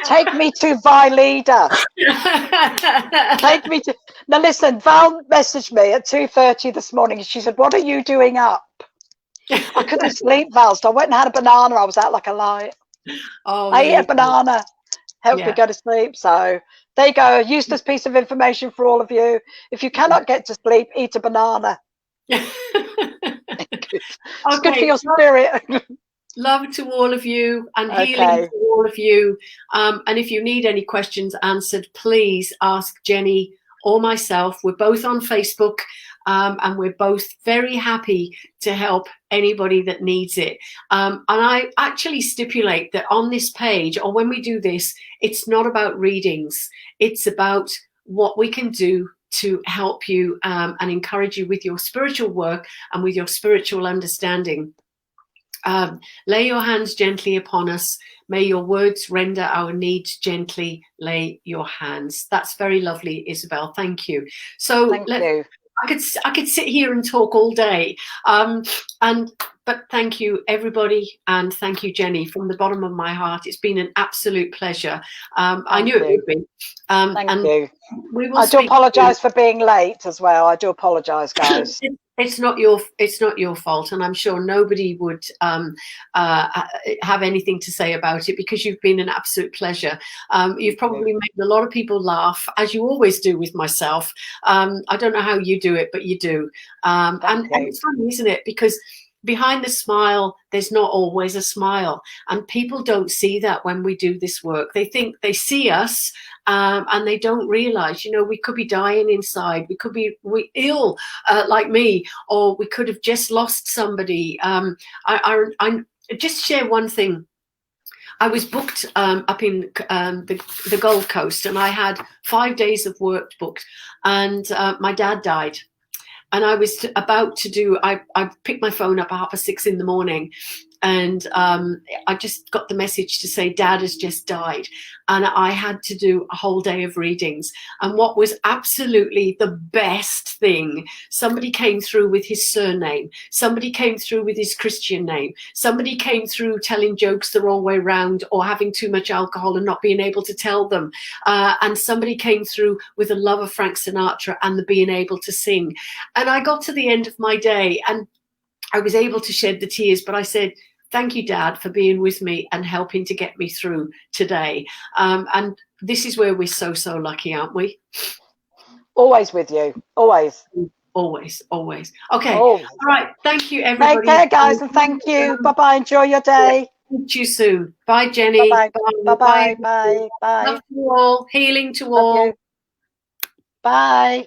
Take me to my leader. Take me to. Now listen, Val messaged me at 2:30 this morning. She said, "What are you doing up?" I couldn't sleep, Val, so I went and had a banana. I was out like a light. Oh, I ate a banana. Helped me Yeah. go to sleep. So there you go. A useless piece of information for all of you. If you cannot get to sleep, eat a banana. It's good for your spirit. Love to all of you, and healing Okay. to all of you. And if you need any questions answered, please ask Jenny or myself. We're both on Facebook, and we're both very happy to help anybody that needs it. And I actually stipulate that on this page, or when we do this, it's not about readings. It's about what we can do to help you and encourage you with your spiritual work and with your spiritual understanding. Lay your hands gently upon us. May your words render our needs gently. Lay your hands. That's very lovely, Isabel. Thank you. So Thank you. I could sit here and talk all day, But thank you, everybody, and thank you, Jenny, from the bottom of my heart. It's been an absolute pleasure. I knew it would be. Thank you. We will I do apologise for being late as well. I do apologise, guys. It's not your fault, and I'm sure nobody would have anything to say about it, because you've been an absolute pleasure. You've probably made a lot of people laugh, as you always do with myself. I don't know how you do it, but you do. And it's funny, isn't it? Because behind the smile, there's not always a smile, and people don't see that when we do this work. They think they see us, and they don't realize, you know, we could be dying inside, we could be ill, like me, or we could have just lost somebody. I just share one thing. I was booked up in the Gold Coast, and I had 5 days of work booked, and my dad died. And I was about to do, I picked my phone up at 6:30 in the morning, and I just got the message to say Dad has just died, and I had to do a whole day of readings. And what was absolutely the best thing, somebody came through with his surname, somebody came through with his Christian name, somebody came through telling jokes the wrong way round, or having too much alcohol and not being able to tell them, and somebody came through with a love of Frank Sinatra and the being able to sing. And I got to the end of my day, and I was able to shed the tears, but I said, thank you, Dad, for being with me and helping to get me through today. And this is where we're so, so lucky, aren't we? Always with you. Always. Always, always. Okay. Always. All right. Thank you, everybody. Take care, guys, and thank you. Bye-bye. Enjoy your day. See you soon. Bye, Jenny. Bye-bye. Bye-bye. Bye. Bye. Love to all. Healing to Love all. you. Bye.